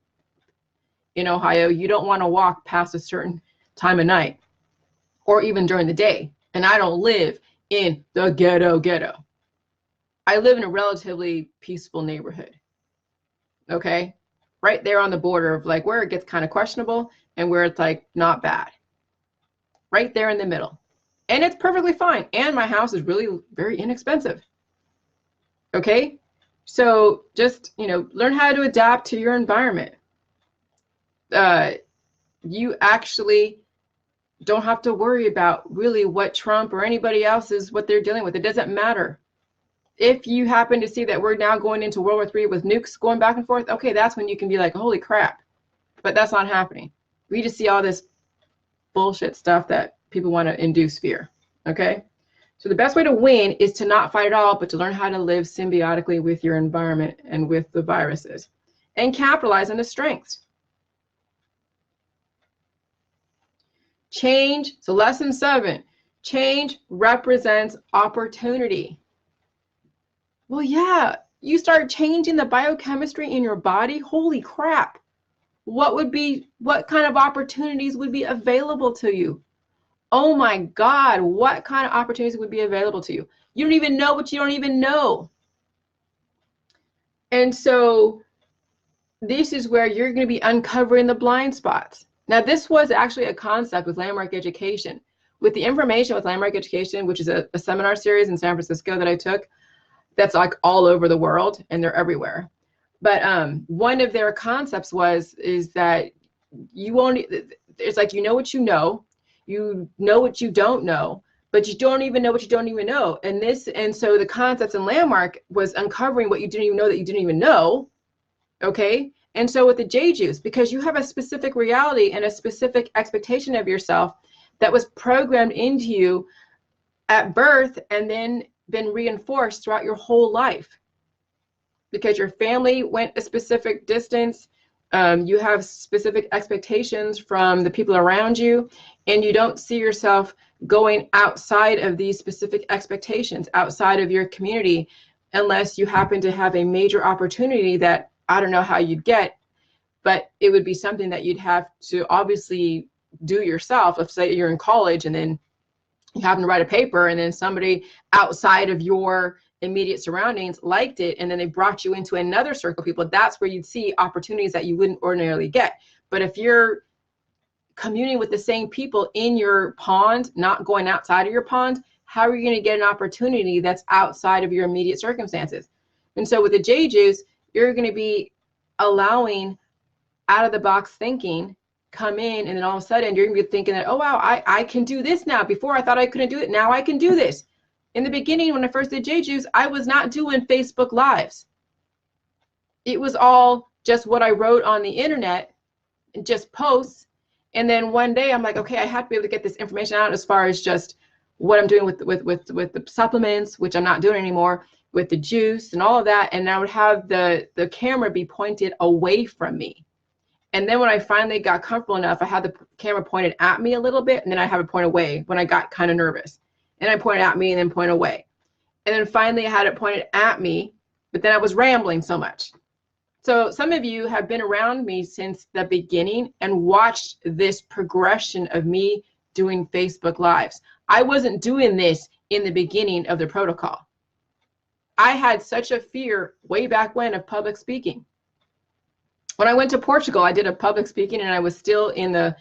Ohio, you don't want to walk past a certain time of night or even during the day. And I don't live in the ghetto. I live in a relatively peaceful neighborhood. Okay? Right there on the border of like where it gets kind of questionable and where it's like not bad. Right there in the middle. And it's perfectly fine. And my house is really very inexpensive. Okay? So just, learn how to adapt to your environment. you actually don't have to worry about really what Trump or anybody else is, what they're dealing with. It doesn't matter. If you happen to see that we're now going into World War III with nukes going back and forth, okay, that's when you can be like, holy crap. But that's not happening. We just see all this bullshit stuff that people want to induce fear. Okay? So the best way to win is to not fight at all, but to learn how to live symbiotically with your environment and with the viruses and capitalize on the strengths. Change. So lesson 7, change represents opportunity. Well, yeah, you start changing the biochemistry in your body. Holy crap. What kind of opportunities would be available to you? Oh my God, what kind of opportunities would be available to you? You don't even know what you don't even know. And so this is where you're going to be uncovering the blind spots. Now, this was actually a concept with Landmark Education. With the information with Landmark Education, which is a seminar series in San Francisco that I took, that's like all over the world and they're everywhere. But one of their concepts is that you won't, it's like, you know what you know what you don't know, but you don't even know what you don't even know. And so the concepts in Landmark was uncovering what you didn't even know that you didn't even know. Okay. And so with the J juice, because you have a specific reality and a specific expectation of yourself that was programmed into you at birth and then been reinforced throughout your whole life, because your family went a specific distance. You have specific expectations from the people around you, and you don't see yourself going outside of these specific expectations, outside of your community, unless you happen to have a major opportunity that I don't know how you'd get, but it would be something that you'd have to obviously do yourself. Let's say you're in college and then you happen to write a paper and then somebody outside of your immediate surroundings liked it, and then they brought you into another circle of people. That's where you'd see opportunities that you wouldn't ordinarily get. But if you're communing with the same people in your pond, not going outside of your pond, how are you going to get an opportunity that's outside of your immediate circumstances? And so with the J juice, you're going to be allowing out of the box thinking come in, and then all of a sudden you're going to be thinking that, oh wow, I can do this now. Before I thought I couldn't do it, now I can do this. In the beginning, when I first did J juice, I was not doing Facebook Lives. It was all just what I wrote on the internet, just posts. And then one day I'm like, okay, I have to be able to get this information out as far as just what I'm doing with the supplements, which I'm not doing anymore, with the juice and all of that. And I would have the camera be pointed away from me. And then when I finally got comfortable enough, I had the camera pointed at me a little bit, and then I have it point away when I got kind of nervous. And I pointed at me and then point away. And then finally I had it pointed at me, but then I was rambling so much. So some of you have been around me since the beginning and watched this progression of me doing Facebook Lives. I wasn't doing this in the beginning of the protocol. I had such a fear way back when of public speaking. When I went to Portugal, I did a public speaking, and I was still in the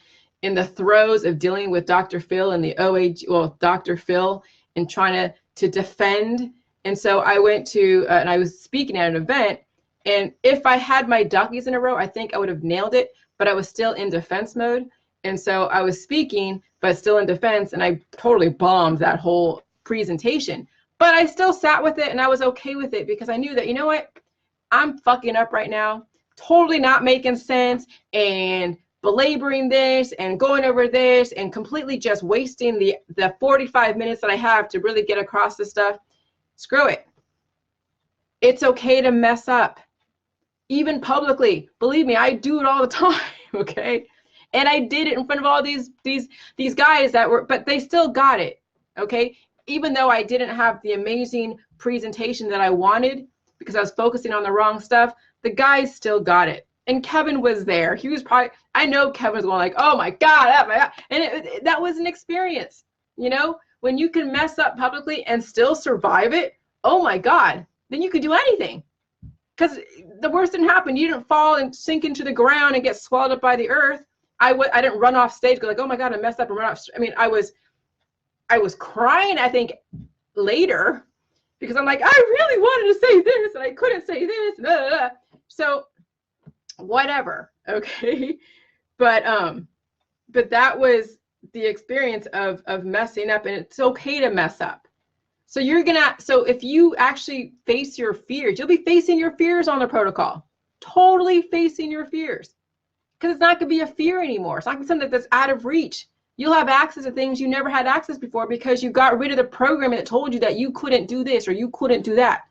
throes of dealing with Dr. Phil and the Dr. Phil, and trying to defend. And so I went to, and I was speaking at an event, and if I had my duckies in a row, I think I would have nailed it, but I was still in defense mode. And so I was speaking, but still in defense, and I totally bombed that whole presentation. But I still sat with it, and I was okay with it, because I knew that, you know what, I'm fucking up right now, totally not making sense, and belaboring this and going over this and completely just wasting the 45 minutes that I have to really get across this stuff. Screw it. It's okay to mess up, even publicly. Believe me, I do it all the time, okay? And I did it in front of all these guys that were, but they still got it, okay? Even though I didn't have the amazing presentation that I wanted because I was focusing on the wrong stuff, the guys still got it. And Kevin was there. He was probably, I know Kevin was going like, oh my God, and that was an experience. You know, when you can mess up publicly and still survive it, oh my God, then you could do anything. Because the worst didn't happen. You didn't fall and sink into the ground and get swallowed up by the earth. I didn't run off stage, go like, oh my God, I messed up and run off. I mean, I was crying, I think, later, because I'm like, I really wanted to say this and I couldn't say this. Blah, blah, blah. So whatever, okay? but that was the experience of messing up, and it's okay to mess up. So so if you actually face your fears, you'll be facing your fears on the protocol, totally facing your fears, because it's not going to be a fear anymore. It's not going to be something that's out of reach. You'll have access to things you never had access before because you got rid of the program that told you that you couldn't do this or you couldn't do that.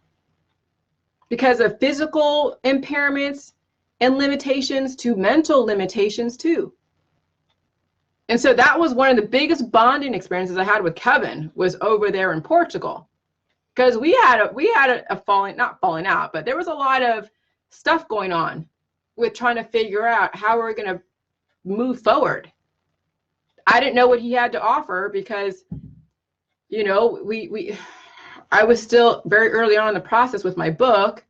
Because of physical impairments and limitations to mental limitations too. And so that was one of the biggest bonding experiences I had with Kevin, was over there in Portugal. Because we had a not falling out, but there was a lot of stuff going on with trying to figure out how we're going to move forward. I didn't know what he had to offer because, you know, I was still very early on in the process with my book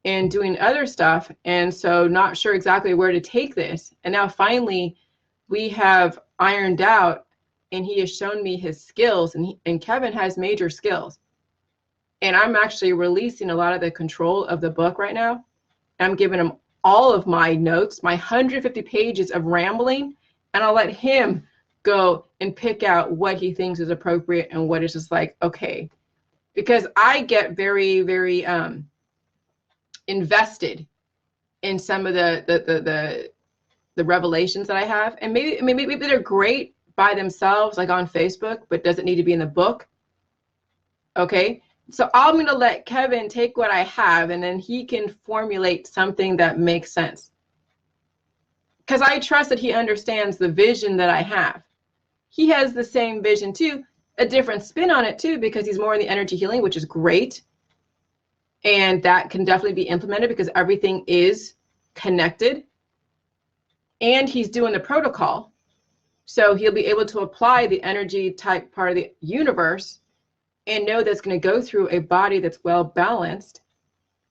and doing other stuff. And so not sure exactly where to take this. And now finally we have ironed out, and he has shown me his skills, and Kevin has major skills. And I'm actually releasing a lot of the control of the book right now. I'm giving him all of my notes, my 150 pages of rambling, and I'll let him go and pick out what he thinks is appropriate and what is just like, okay. Because I get very, very invested in some of the revelations that I have. And maybe they're great by themselves, like on Facebook, but doesn't need to be in the book. Okay. So I'm going to let Kevin take what I have, and then he can formulate something that makes sense. Because I trust that he understands the vision that I have. He has the same vision too, a different spin on it too, because he's more in the energy healing, which is great. And that can definitely be implemented because everything is connected. And he's doing the protocol. So he'll be able to apply the energy type part of the universe and know that's going to go through a body that's well balanced.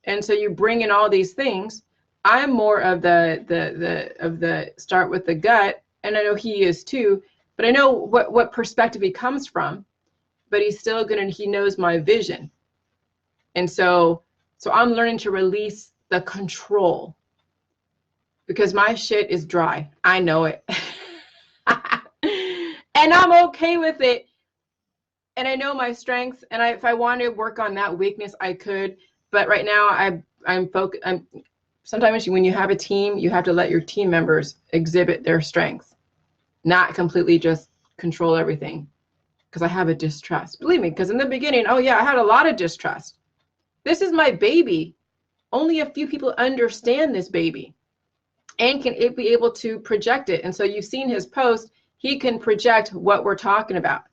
And so you bring in all these things. I'm more of the start with the gut, and I know he is too, but I know what perspective he comes from, but he knows my vision. And so I'm learning to release the control, because my shit is dry. I know it. And I'm okay with it. And I know my strengths, and if I wanted to work on that weakness, I could. But right now, I'm focused. Sometimes when you have a team, you have to let your team members exhibit their strengths, not completely just control everything. Because I have a distrust. Believe me, because in the beginning, oh yeah, I had a lot of distrust. This is my baby. Only a few people understand this baby and can be able to project it. And so you've seen his post. He can project what we're talking about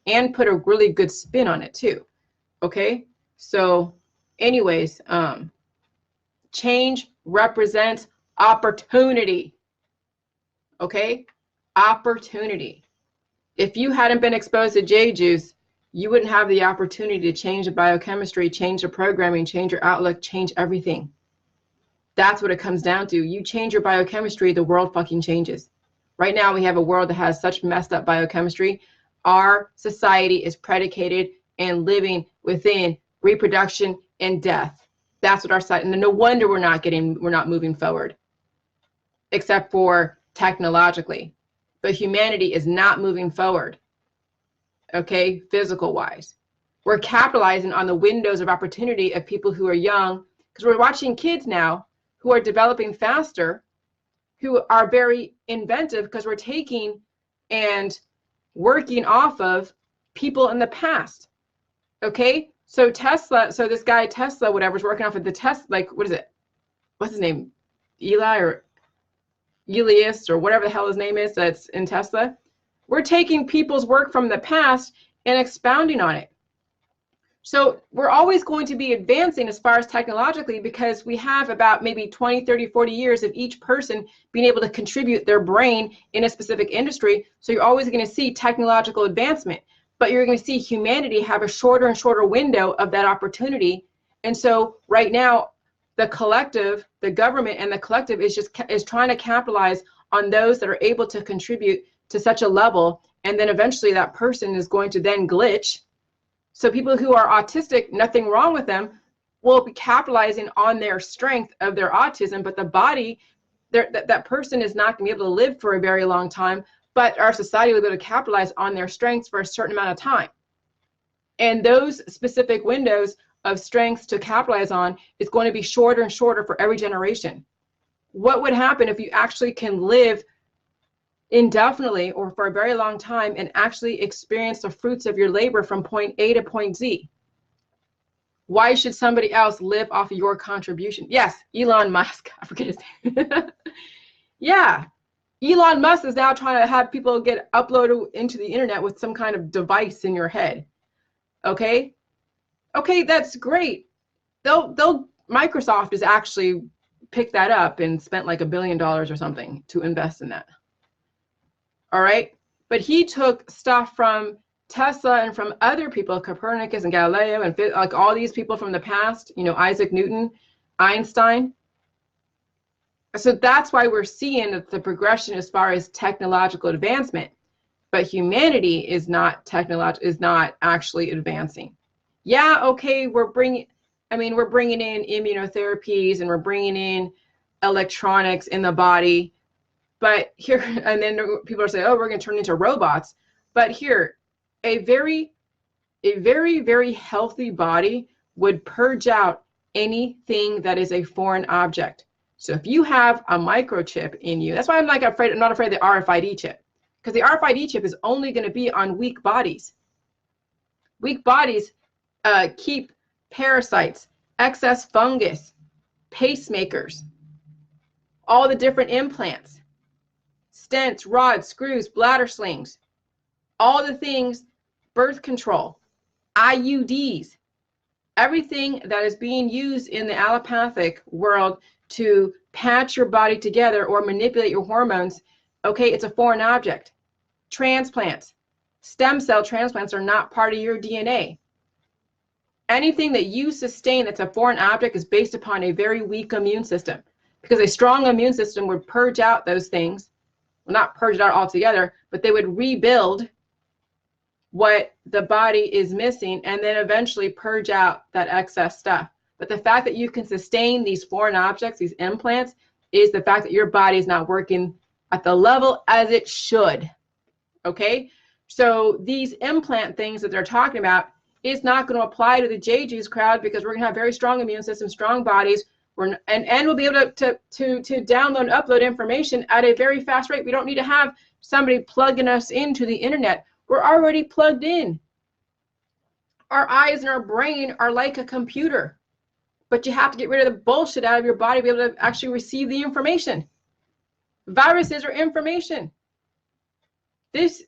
and put a really good spin on it too. Okay. So anyways, change represents opportunity. Okay. Opportunity. If you hadn't been exposed to J juice, you wouldn't have the opportunity to change the biochemistry, change the programming, change your outlook, change everything. That's what it comes down to. You change your biochemistry, the world fucking changes. Right now, we have a world that has such messed up biochemistry. Our society is predicated and living within reproduction and death. That's what our society, and no wonder we're not moving forward, except for technologically. But humanity is not moving forward, okay, physical wise. We're capitalizing on the windows of opportunity of people who are young, because we're watching kids now who are developing faster, who are very inventive, because we're taking and working off of people in the past. Okay, so Tesla, so this guy Tesla, whatever's working off of the Tesla, like, what is it? What's his name? Eli or Elias or whatever the hell his name is that's in Tesla. We're taking people's work from the past and expounding on it. So we're always going to be advancing as far as technologically, because we have about maybe 20, 30, 40 years of each person being able to contribute their brain in a specific industry. So you're always going to see technological advancement, but you're going to see humanity have a shorter and shorter window of that opportunity. And so right now, the collective, the government and the collective is trying to capitalize on those that are able to contribute to such a level. And then eventually that person is going to then glitch. So people who are autistic, nothing wrong with them, will be capitalizing on their strength of their autism, but the body that person is not going to be able to live for a very long time, but our society will be able to capitalize on their strengths for a certain amount of time. And those specific windows of strengths to capitalize on is going to be shorter and shorter for every generation. What would happen if you actually can live indefinitely or for a very long time and actually experience the fruits of your labor from point A to point Z? Why should somebody else live off of your contribution? Yes, Elon Musk. I forget his name. Yeah, Elon Musk is now trying to have people get uploaded into the internet with some kind of device in your head. Okay, that's great. Microsoft has actually picked that up and spent like $1 billion or something to invest in that. All right, but he took stuff from Tesla and from other people, Copernicus and Galileo and like all these people from the past, you know, Isaac Newton, Einstein. So that's why we're seeing the progression as far as technological advancement, but humanity is not actually advancing. Yeah, okay, we're bringing in immunotherapies and we're bringing in electronics in the body, but here, and then people are saying, oh, we're going to turn into robots. But here, a very, very healthy body would purge out anything that is a foreign object. So if you have a microchip in you, that's why I'm not afraid of the RFID chip, because the RFID chip is only going to be on weak bodies. Weak bodies keep parasites, excess fungus, pacemakers, all the different implants, stents, rods, screws, bladder slings, all the things, birth control, IUDs, everything that is being used in the allopathic world to patch your body together or manipulate your hormones. Okay, it's a foreign object. Transplants, stem cell transplants are not part of your DNA. Anything that you sustain that's a foreign object is based upon a very weak immune system, because a strong immune system would purge out those things. Well, not purge it out altogether, but they would rebuild what the body is missing and then eventually purge out that excess stuff. But the fact that you can sustain these foreign objects, these implants, is the fact that your body is not working at the level as it should. Okay, so these implant things that they're talking about is not going to apply to the JJ's crowd, because we're going to have very strong immune systems, strong bodies, and we'll be able to download and upload information at a very fast rate. We don't need to have somebody plugging us into the internet. We're already plugged in. Our eyes and our brain are like a computer, but you have to get rid of the bullshit out of your body to be able to actually receive the information. Viruses are information. This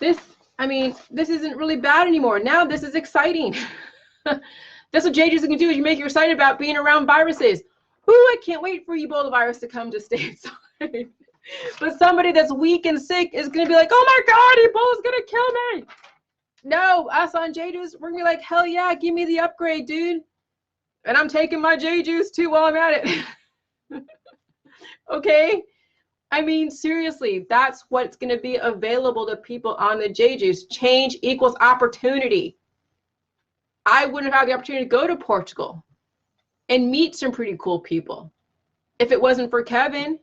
isn't really bad anymore. Now this is exciting. That's what JJ's can do, is you make you excited about being around viruses. Ooh, I can't wait for Ebola virus to come to stay inside. But somebody that's weak and sick is going to be like, oh my God, Ebola's going to kill me. No, us on JJ's, we're going to be like, hell yeah, give me the upgrade, dude. And I'm taking my J-Juice too while I'm at it. Okay? I mean, seriously, that's what's going to be available to people on the J-Juice. Change equals opportunity. I wouldn't have had the opportunity to go to Portugal and meet some pretty cool people if it wasn't for Kevin.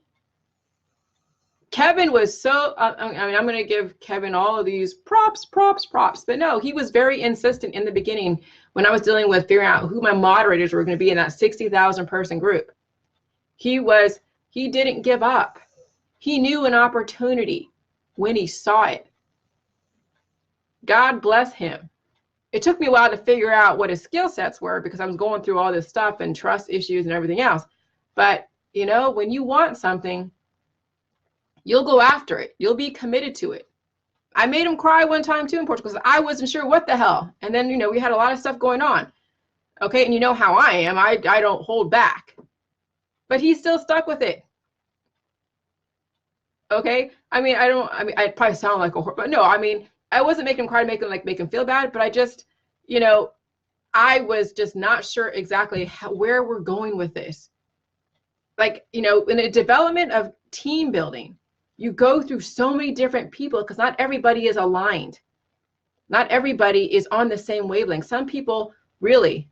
Kevin was so, I'm going to give Kevin all of these props. But no, he was very insistent in the beginning when I was dealing with figuring out who my moderators were going to be in that 60,000 person group. He didn't give up. He knew an opportunity when he saw it. God bless him. It took me a while to figure out what his skill sets were, because I was going through all this stuff and trust issues and everything else. But, you know, when you want something, you'll go after it. You'll be committed to it. I made him cry one time too in Portugal because I wasn't sure what the hell. And then, you know, we had a lot of stuff going on. Okay, and you know how I am. I don't hold back. But he still stuck with it. Okay, I probably sound like a whore, but no, I mean, I wasn't making him cry to make him feel bad, but I just, you know, I was just not sure exactly where we're going with this. Like, you know, in the development of team building, you go through so many different people because not everybody is aligned. Not everybody is on the same wavelength. Some people really,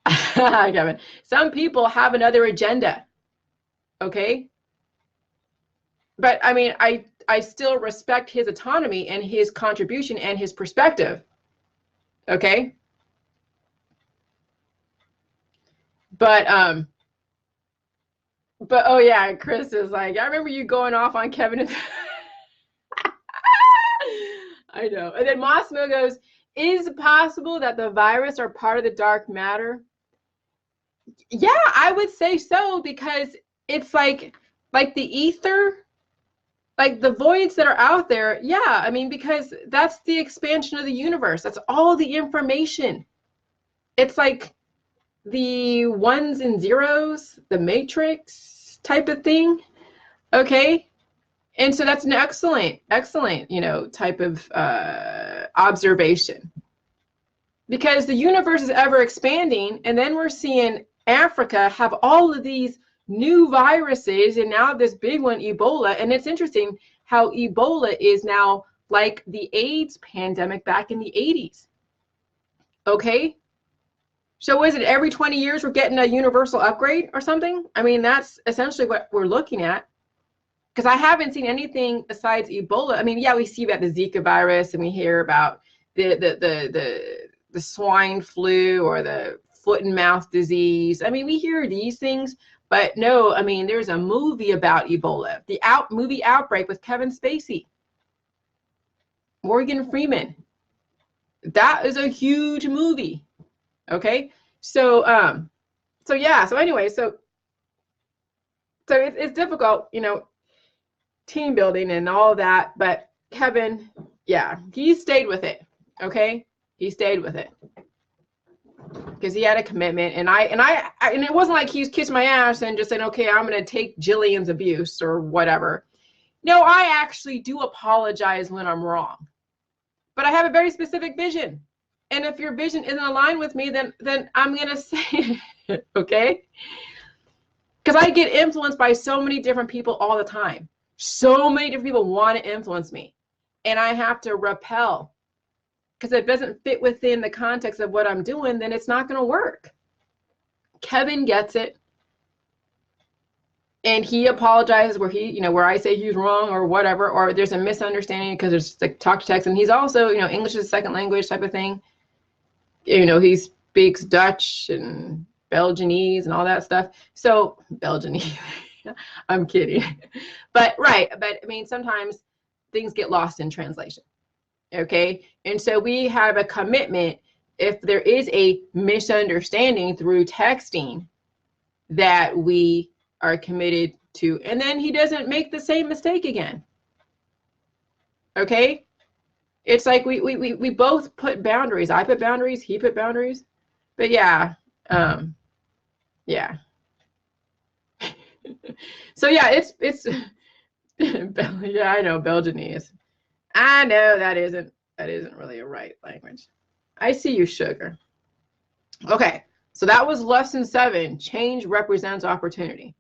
Kevin, some people have another agenda. Okay. But I mean, I still respect his autonomy and his contribution and his perspective. Okay. But oh yeah, Chris is like, I remember you going off on Kevin. I know. And then Mossmo goes, is it possible that the virus are part of the dark matter? Yeah, I would say so, because it's like the ether, like the voids that are out there. Yeah, I mean, because that's the expansion of the universe. That's all the information. It's like the ones and zeros, the matrix type of thing. Okay. And so that's an excellent, type of observation, because the universe is ever expanding. And then we're seeing Africa have all of these new viruses, and now this big one, Ebola. And it's interesting how Ebola is now like the AIDS pandemic back in the 80s. Okay. So is it every 20 years we're getting a universal upgrade or something? I mean, that's essentially what we're looking at. Because I haven't seen anything besides Ebola. I mean, yeah, we see about the Zika virus, and we hear about the swine flu or the foot and mouth disease. I mean, we hear these things, but no, I mean, there's a movie about Ebola, the movie Outbreak with Kevin Spacey, Morgan Freeman. That is a huge movie. Okay, so yeah, so anyway, so it's difficult, team building and all of that, but Kevin, yeah, he stayed with it. Okay, he stayed with it because he had a commitment, and it wasn't like he's kissed my ass and just saying, okay, I'm going to take Jillian's abuse or whatever. No, I actually do apologize when I'm wrong, but I have a very specific vision, and if your vision isn't aligned with me, then I'm going to say it. Okay, because I get influenced by so many different people all the time. So many different people want to influence me, and I have to repel, because if it doesn't fit within the context of what I'm doing, then it's not going to work. Kevin gets it, and he apologizes where where I say he's wrong or whatever, or there's a misunderstanding because there's like talk to text, and he's also, English is a second language type of thing. He speaks Dutch and Belgianese and all that stuff. So Belgianese. I'm kidding. But I mean, sometimes things get lost in translation. Okay. And so we have a commitment, if there is a misunderstanding through texting, that we are committed to, and then he doesn't make the same mistake again. Okay. It's like we both put boundaries. I put boundaries, he put boundaries. But yeah. Yeah. So yeah, it's yeah, I know, Belgianese. I know that isn't really a right language. I see you, sugar. Okay, so that was lesson 7. Change represents opportunity.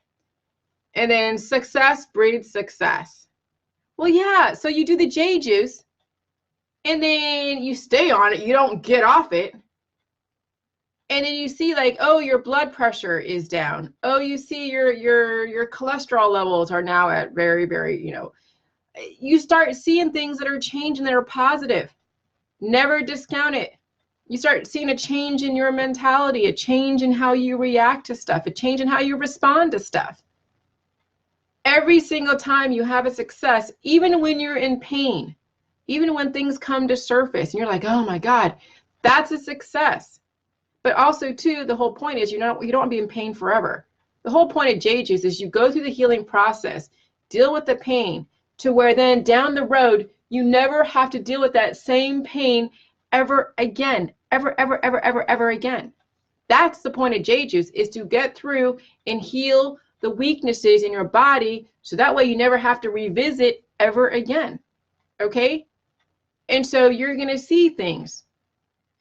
And then success breeds success. Well, yeah, so you do the J juice, and then you stay on it. You don't get off it. And then you see, like, oh, your blood pressure is down. Oh, you see your cholesterol levels are now at very, very, you start seeing things that are changing that are positive. Never discount it. You start seeing a change in your mentality, a change in how you react to stuff, a change in how you respond to stuff. Every single time you have a success, even when you're in pain, even when things come to surface and you're like, oh my God, that's a success. But also, too, the whole point is you don't want to be in pain forever. The whole point of JJ's is you go through the healing process, deal with the pain, to where then down the road, you never have to deal with that same pain ever again, ever again. That's the point of JJ's, is to get through and heal the weaknesses in your body, so that way you never have to revisit ever again. Okay? And so you're going to see things.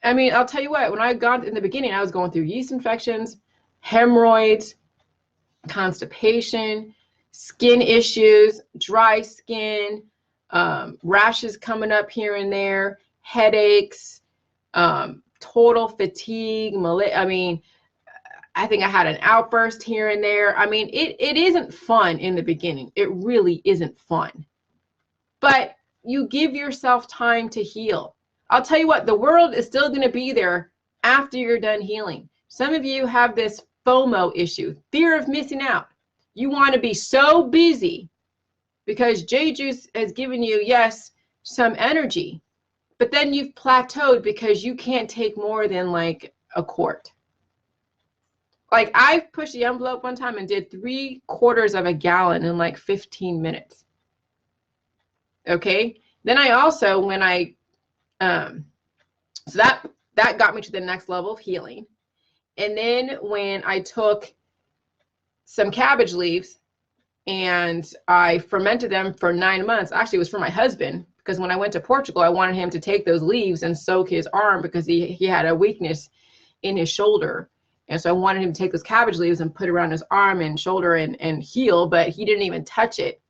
I mean, I'll tell you what, when I got in the beginning, I was going through yeast infections, hemorrhoids, constipation, skin issues, dry skin, rashes coming up here and there, headaches, total fatigue. I mean, I think I had an outburst here and there. I mean, it isn't fun in the beginning. It really isn't fun. But you give yourself time to heal. I'll tell you what, the world is still going to be there after you're done healing. Some of you have this FOMO issue, fear of missing out. You want to be so busy because J Juice has given you, yes, some energy, but then you've plateaued because you can't take more than like a quart. Like I pushed the envelope one time and did 3/4 of a gallon in like 15 minutes. Okay. Then I also, when I, so that got me to the next level of healing. And then when I took some cabbage leaves and I fermented them for 9 months, actually it was for my husband, because when I went to Portugal, I wanted him to take those leaves and soak his arm because he had a weakness in his shoulder. And so I wanted him to take those cabbage leaves and put around his arm and shoulder and heal, but he didn't even touch it.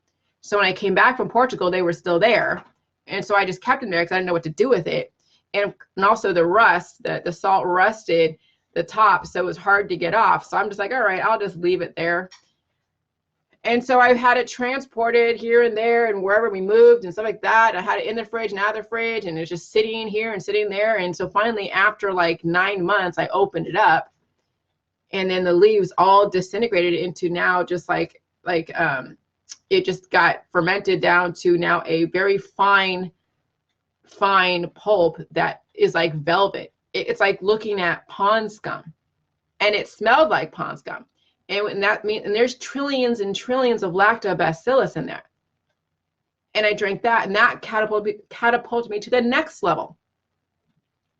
So when I came back from Portugal, they were still there. And so I just kept them there because I didn't know what to do with it. And also the rust, the salt rusted the top, so it was hard to get off. So I'm just like, all right, I'll just leave it there. And so I've had it transported here and there and wherever we moved and stuff like that. I had it in the fridge and out of the fridge, and it's just sitting here and sitting there. And so finally, after like 9 months, I opened it up, and then the leaves all disintegrated into now just like it just got fermented down to now a very fine pulp that is like velvet. It's like looking at pond scum, and it smelled like pond scum. And that means, and there's trillions and trillions of lactobacillus in there. And I drank that, and that catapulted me to the next level.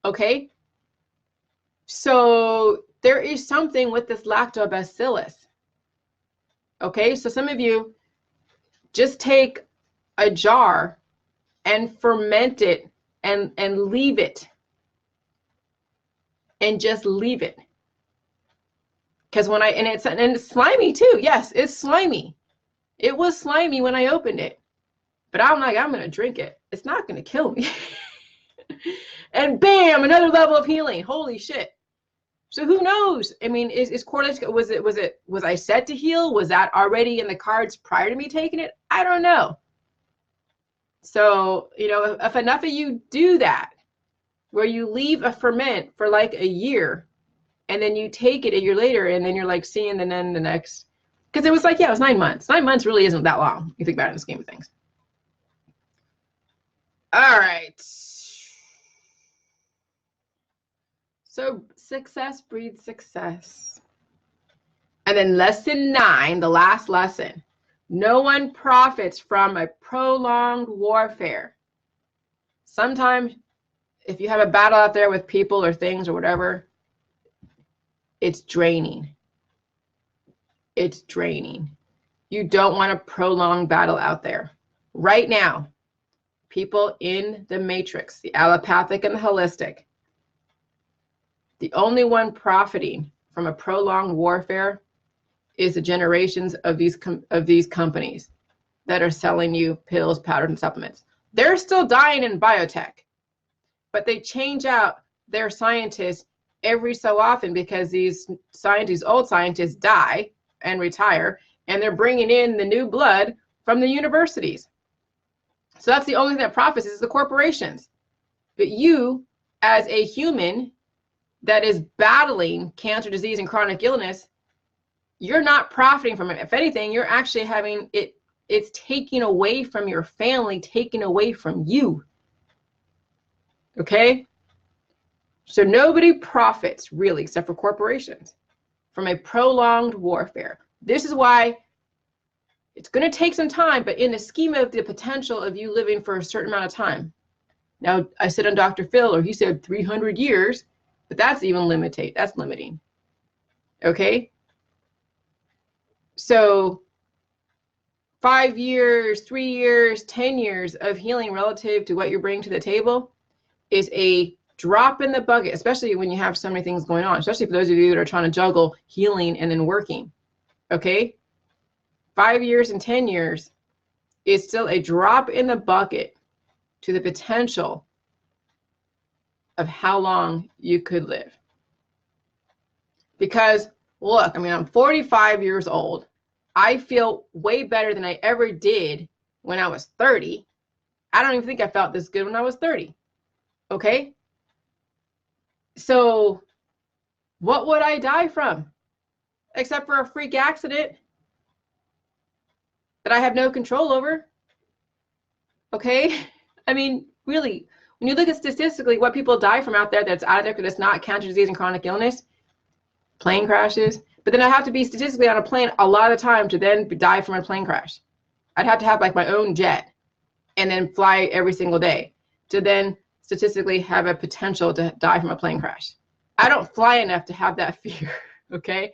Okay. So there is something with this lactobacillus. Okay. So some of you just take a jar and ferment it and leave it. And just leave it. Because when and it's slimy too. Yes, it's slimy. It was slimy when I opened it. But I'm like, I'm gonna drink it. It's not gonna kill me. And bam, another level of healing. Holy shit. So who knows? I mean, is correlation, was I set to heal? Was that already in the cards prior to me taking it? I don't know. So, you know, if enough of you do that, where you leave a ferment for like a year, and then you take it a year later, and then you're like seeing the next, because it was like, yeah, it was 9 months. 9 months really isn't that long. You think about it in the scheme of things. All right. So success breeds success. And then lesson 9, the last lesson. No one profits from a prolonged warfare. Sometimes if you have a battle out there with people or things or whatever, it's draining. It's draining. You don't want a prolonged battle out there. Right now, people in the matrix, the allopathic and the holistic, the only one profiting from a prolonged warfare is the generations of these companies that are selling you pills, powders, and supplements. They're still dying in biotech, but they change out their scientists every so often because these scientists, old scientists, die and retire, and they're bringing in the new blood from the universities. So that's the only thing that profits is the corporations. But you, as a human that is battling cancer, disease, and chronic illness, you're not profiting from it. If anything, you're actually having it, it's taking away from your family, taking away from you. Okay? So nobody profits, really, except for corporations, from a prolonged warfare. This is why it's going to take some time, but in the scheme of the potential of you living for a certain amount of time. Now, I said on Dr. Phil, or he said 300 years, but that's even that's limiting. Okay? So 5 years, 3 years, 10 years of healing relative to what you bring to the table is a drop in the bucket, especially when you have so many things going on, especially for those of you that are trying to juggle healing and then working. Okay? 5 years and 10 years is still a drop in the bucket to the potential of how long you could live. Because look, I mean, I'm 45 years old. I feel way better than I ever did when I was 30. I don't even think I felt this good when I was 30. Okay? So what would I die from? Except for a freak accident that I have no control over. Okay? I mean, really, when you look at statistically what people die from out there that's out of there because it's not cancer, disease, and chronic illness, plane crashes. But then I have to be statistically on a plane a lot of time to then die from a plane crash. I'd have to have like my own jet and then fly every single day to then statistically have a potential to die from a plane crash. I don't fly enough to have that fear, okay?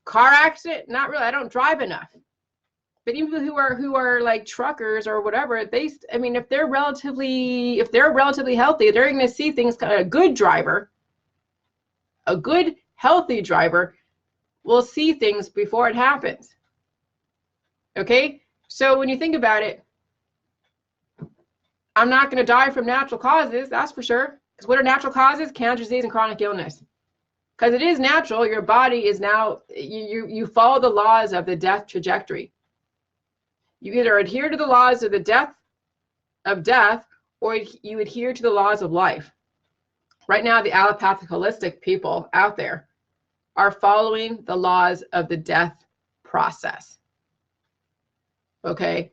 Car accident, not really. I don't drive enough. But even people who are like truckers or whatever, I mean, if they're relatively healthy, they're going to see things. A good driver, a good healthy driver, will see things before it happens. Okay, so when you think about it, I'm not going to die from natural causes, that's for sure. Because what are natural causes? Cancer, disease, and chronic illness. Because it is natural. Your body is now, you follow the laws of the death trajectory. You either adhere to the laws of the death, or you adhere to the laws of life. Right now, the allopathic holistic people out there are following the laws of the death process. Okay?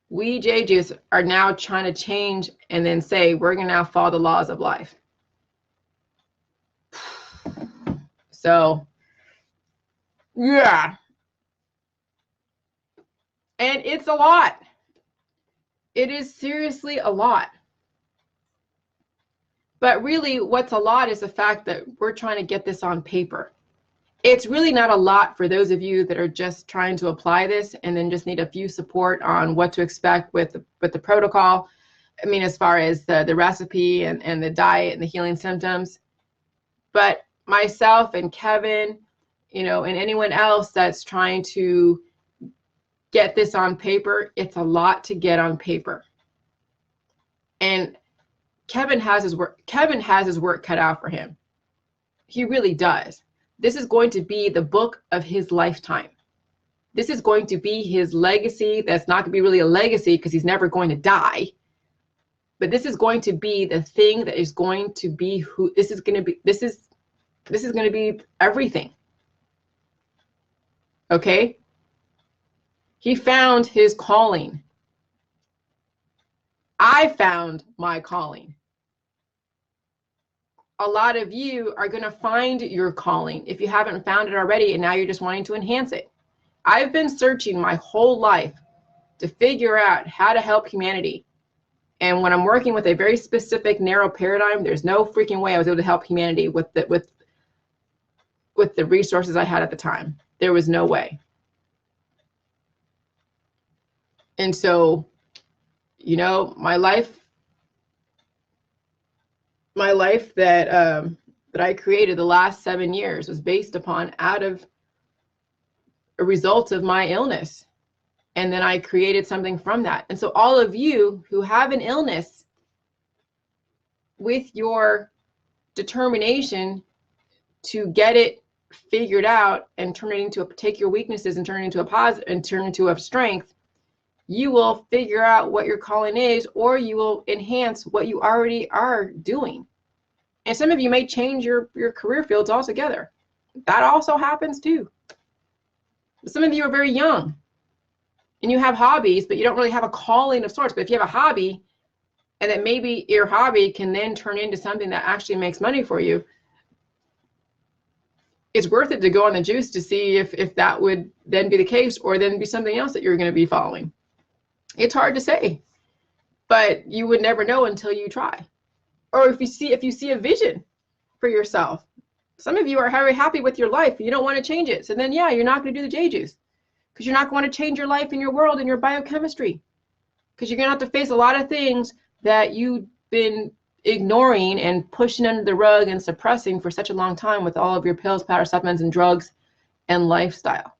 We JJs are now trying to change and then say, we're going to now follow the laws of life. So, yeah. And it's a lot. It is seriously a lot. But really, what's a lot is the fact that we're trying to get this on paper. It's really not a lot for those of you that are just trying to apply this and then just need a few support on what to expect with the protocol. I mean, as far as the recipe and the diet and the healing symptoms. But myself and Kevin, and anyone else that's trying to get this on paper, it's a lot to get on paper. And Kevin has his work cut out for him. He really does. This is going to be the book of his lifetime. This is going to be his legacy. That's not going to be really a legacy because he's never going to die. But this is going to be the thing that is going to be who this is going to be. This is going to be everything. Okay? He found his calling. I found my calling. A lot of you are going to find your calling if you haven't found it already, and now you're just wanting to enhance it. I've been searching my whole life to figure out how to help humanity. And when I'm working with a very specific narrow paradigm, there's no freaking way I was able to help humanity with the resources I had at the time. There was no way. And so, my life that I created the last 7 years was based upon out of a result of my illness. And then I created something from that. And so all of you who have an illness, with your determination to get it figured out and turn it into take your weaknesses and turn it into a positive and turn it into a strength, you will figure out what your calling is, or you will enhance what you already are doing. And some of you may change your career fields altogether. That also happens too. Some of you are very young and you have hobbies, but you don't really have a calling of sorts. But if you have a hobby, and that maybe your hobby can then turn into something that actually makes money for you, it's worth it to go on the juice to see if that would then be the case, or then be something else that you're going to be following. It's hard to say, but you would never know until you try. Or if you see a vision for yourself. Some of you are very happy with your life. You don't want to change it. So then, yeah, you're not going to do the J-Juice, because you're not going to change your life and your world and your biochemistry, because you're going to have to face a lot of things that you've been ignoring and pushing under the rug and suppressing for such a long time with all of your pills, powder, supplements, and drugs and lifestyle.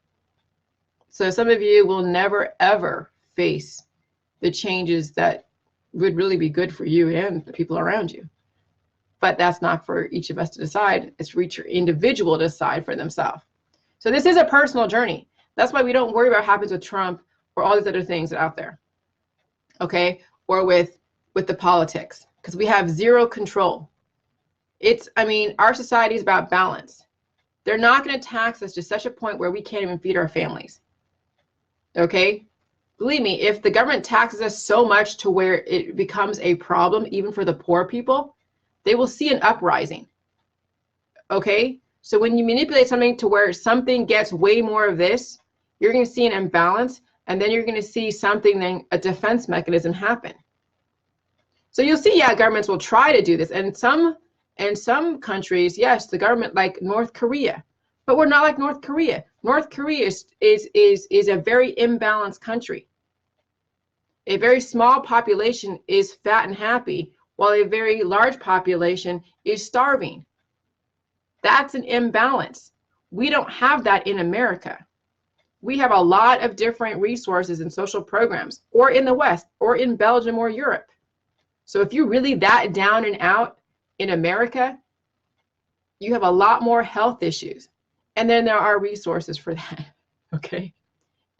So some of you will never, ever face the changes that would really be good for you and the people around you. But that's not for each of us to decide. It's for each individual to decide for themselves. So this is a personal journey. That's why we don't worry about what happens with Trump or all these other things out there, okay? Or with the politics, because we have zero control. I mean, our society is about balance. They're not going to tax us to such a point where we can't even feed our families, okay? Believe me, if the government taxes us so much to where it becomes a problem, even for the poor people, they will see an uprising, okay? So when you manipulate something to where something gets way more of this, you're going to see an imbalance, and then you're going to see something, then a defense mechanism happen. So you'll see, yeah, governments will try to do this. And some countries, yes, the government, like North Korea, but we're not like North Korea. North Korea is a very imbalanced country. A very small population is fat and happy, while a very large population is starving. That's an imbalance. We don't have that in America. We have a lot of different resources and social programs, or in the West, or in Belgium or Europe. So if you're really that down and out in America, you have a lot more health issues. And then there are resources for that, okay?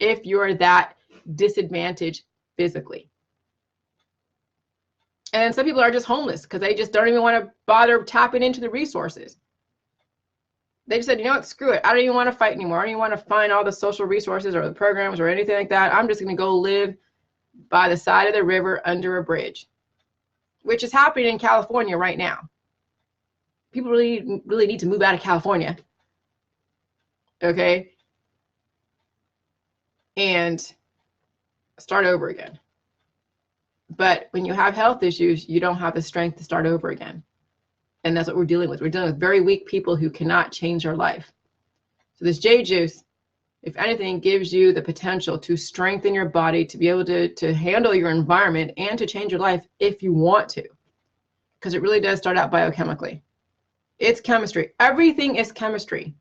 If you're that disadvantaged physically. And some people are just homeless because they just don't even want to bother tapping into the resources. They just said, you know what, screw it. I don't even want to fight anymore. I don't even want to find all the social resources or the programs or anything like that. I'm just going to go live by the side of the river under a bridge, which is happening in California right now. People really need to move out of California, okay, and start over again. But when you have health issues, you don't have the strength to start over again. And that's what we're dealing with. We're dealing with very weak people who cannot change their life. So this J juice, if anything, gives you the potential to strengthen your body, to be able to handle your environment and to change your life if you want to. Because it really does start out biochemically. It's chemistry. Everything is chemistry.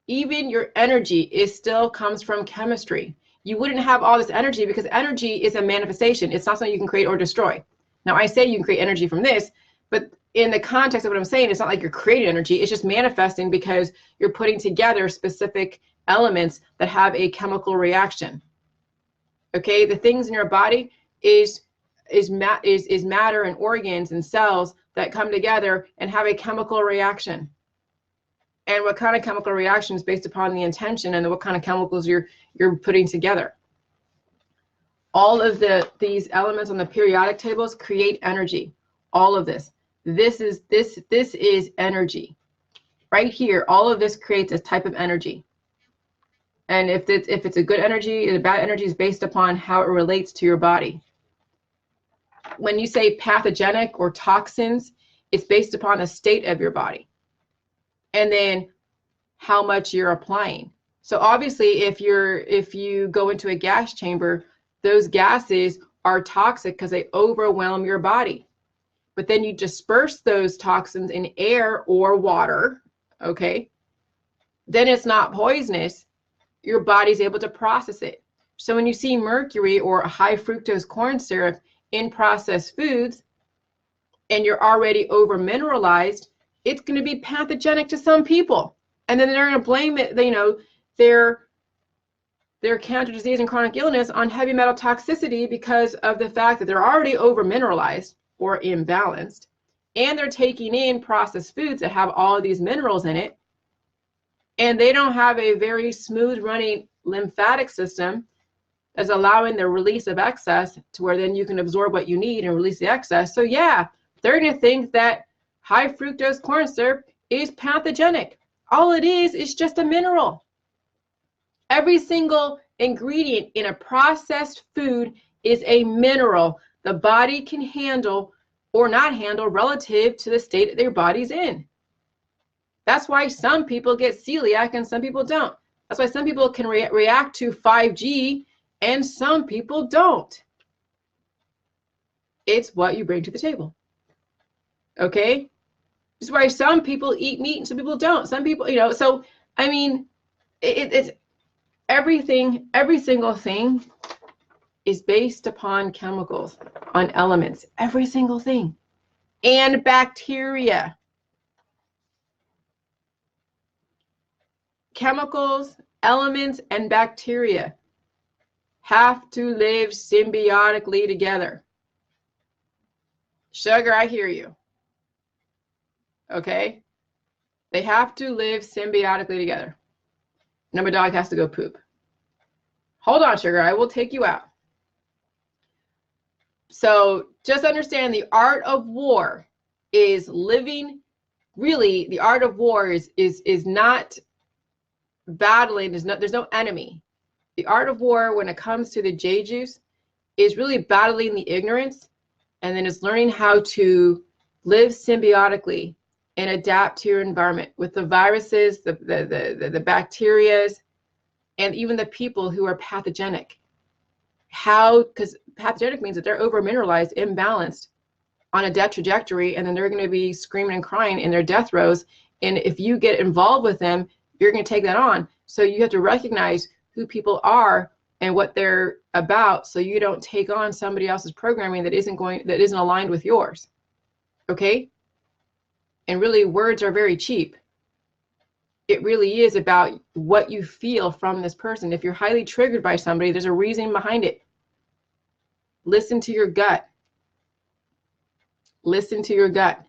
Even your energy still comes from chemistry. You wouldn't have all this energy because energy is a manifestation. It's not something you can create or destroy. Now, I say you can create energy from this, but in the context of what I'm saying, it's not like you're creating energy. It's just manifesting because you're putting together specific elements that have a chemical reaction. Okay, the things in your body is matter and organs and cells that come together and have a chemical reaction. And what kind of chemical reaction is based upon the intention and what kind of chemicals you're putting together. All of these elements on the periodic tables create energy. All of this. This is energy. Right here, all of this creates a type of energy. And if it's a good energy, a bad energy is based upon how it relates to your body. When you say pathogenic or toxins, it's based upon the state of your body. And then how much you're applying. So obviously, if you go into a gas chamber, those gases are toxic because they overwhelm your body. But then you disperse those toxins in air or water, okay? Then it's not poisonous. Your body's able to process it. So when you see mercury or high fructose corn syrup in processed foods, and you're already over mineralized, it's going to be pathogenic to some people. And then they're going to blame it, their cancer, disease, and chronic illness on heavy metal toxicity because of the fact that they're already over mineralized or imbalanced, and they're taking in processed foods that have all of these minerals in it, and they don't have a very smooth running lymphatic system that's allowing the release of excess to where then you can absorb what you need and release the excess. So yeah, they're going to think that high fructose corn syrup is pathogenic. All it is just a mineral. Every single ingredient in a processed food is a mineral the body can handle or not handle relative to the state that their body's in. That's why some people get celiac and some people don't. That's why some people can react to 5G and some people don't. It's what you bring to the table. Okay? This is why some people eat meat and some people don't. Some people, so I mean, it's everything, every single thing is based upon chemicals, on elements, every single thing. and bacteria. Chemicals, elements, and bacteria have to live symbiotically together. Sugar, I hear you. Okay? They have to live symbiotically together. Now my dog has to go poop. Hold on, Sugar, I will take you out. So just understand the art of war is living, really the art of war is not battling, there's no enemy. The art of war when it comes to the J juice is really battling the ignorance, and then it's learning how to live symbiotically and adapt to your environment with the viruses, the bacteria, and even the people who are pathogenic. How, because pathogenic means that they're over mineralized, imbalanced on a death trajectory, and then they're going to be screaming and crying in their death rows. And if you get involved with them, you're going to take that on. So you have to recognize who people are and what they're about, so you don't take on somebody else's programming that isn't aligned with yours. Okay? And really, words are very cheap. It really is about what you feel from this person. If you're highly triggered by somebody, there's a reason behind it. Listen to your gut. Listen to your gut,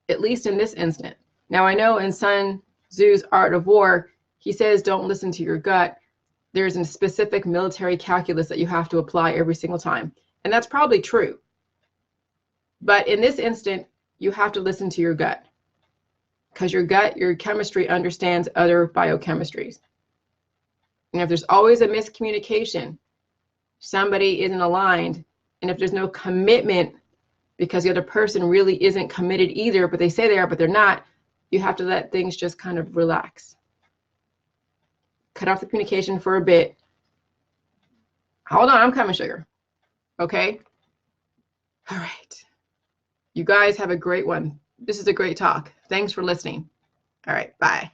at least in this instant. Now, I know in Sun Tzu's Art of War, he says don't listen to your gut. There's a specific military calculus that you have to apply every single time. And that's probably true. But in this instant, you have to listen to your gut. Because your gut, your chemistry understands other biochemistries. And if there's always a miscommunication, somebody isn't aligned, and if there's no commitment because the other person really isn't committed either, but they say they are, but they're not, you have to let things just kind of relax. Cut off the communication for a bit. Hold on, I'm coming, Sugar. Okay? All right. You guys have a great one. This is a great talk. Thanks for listening. All right, bye.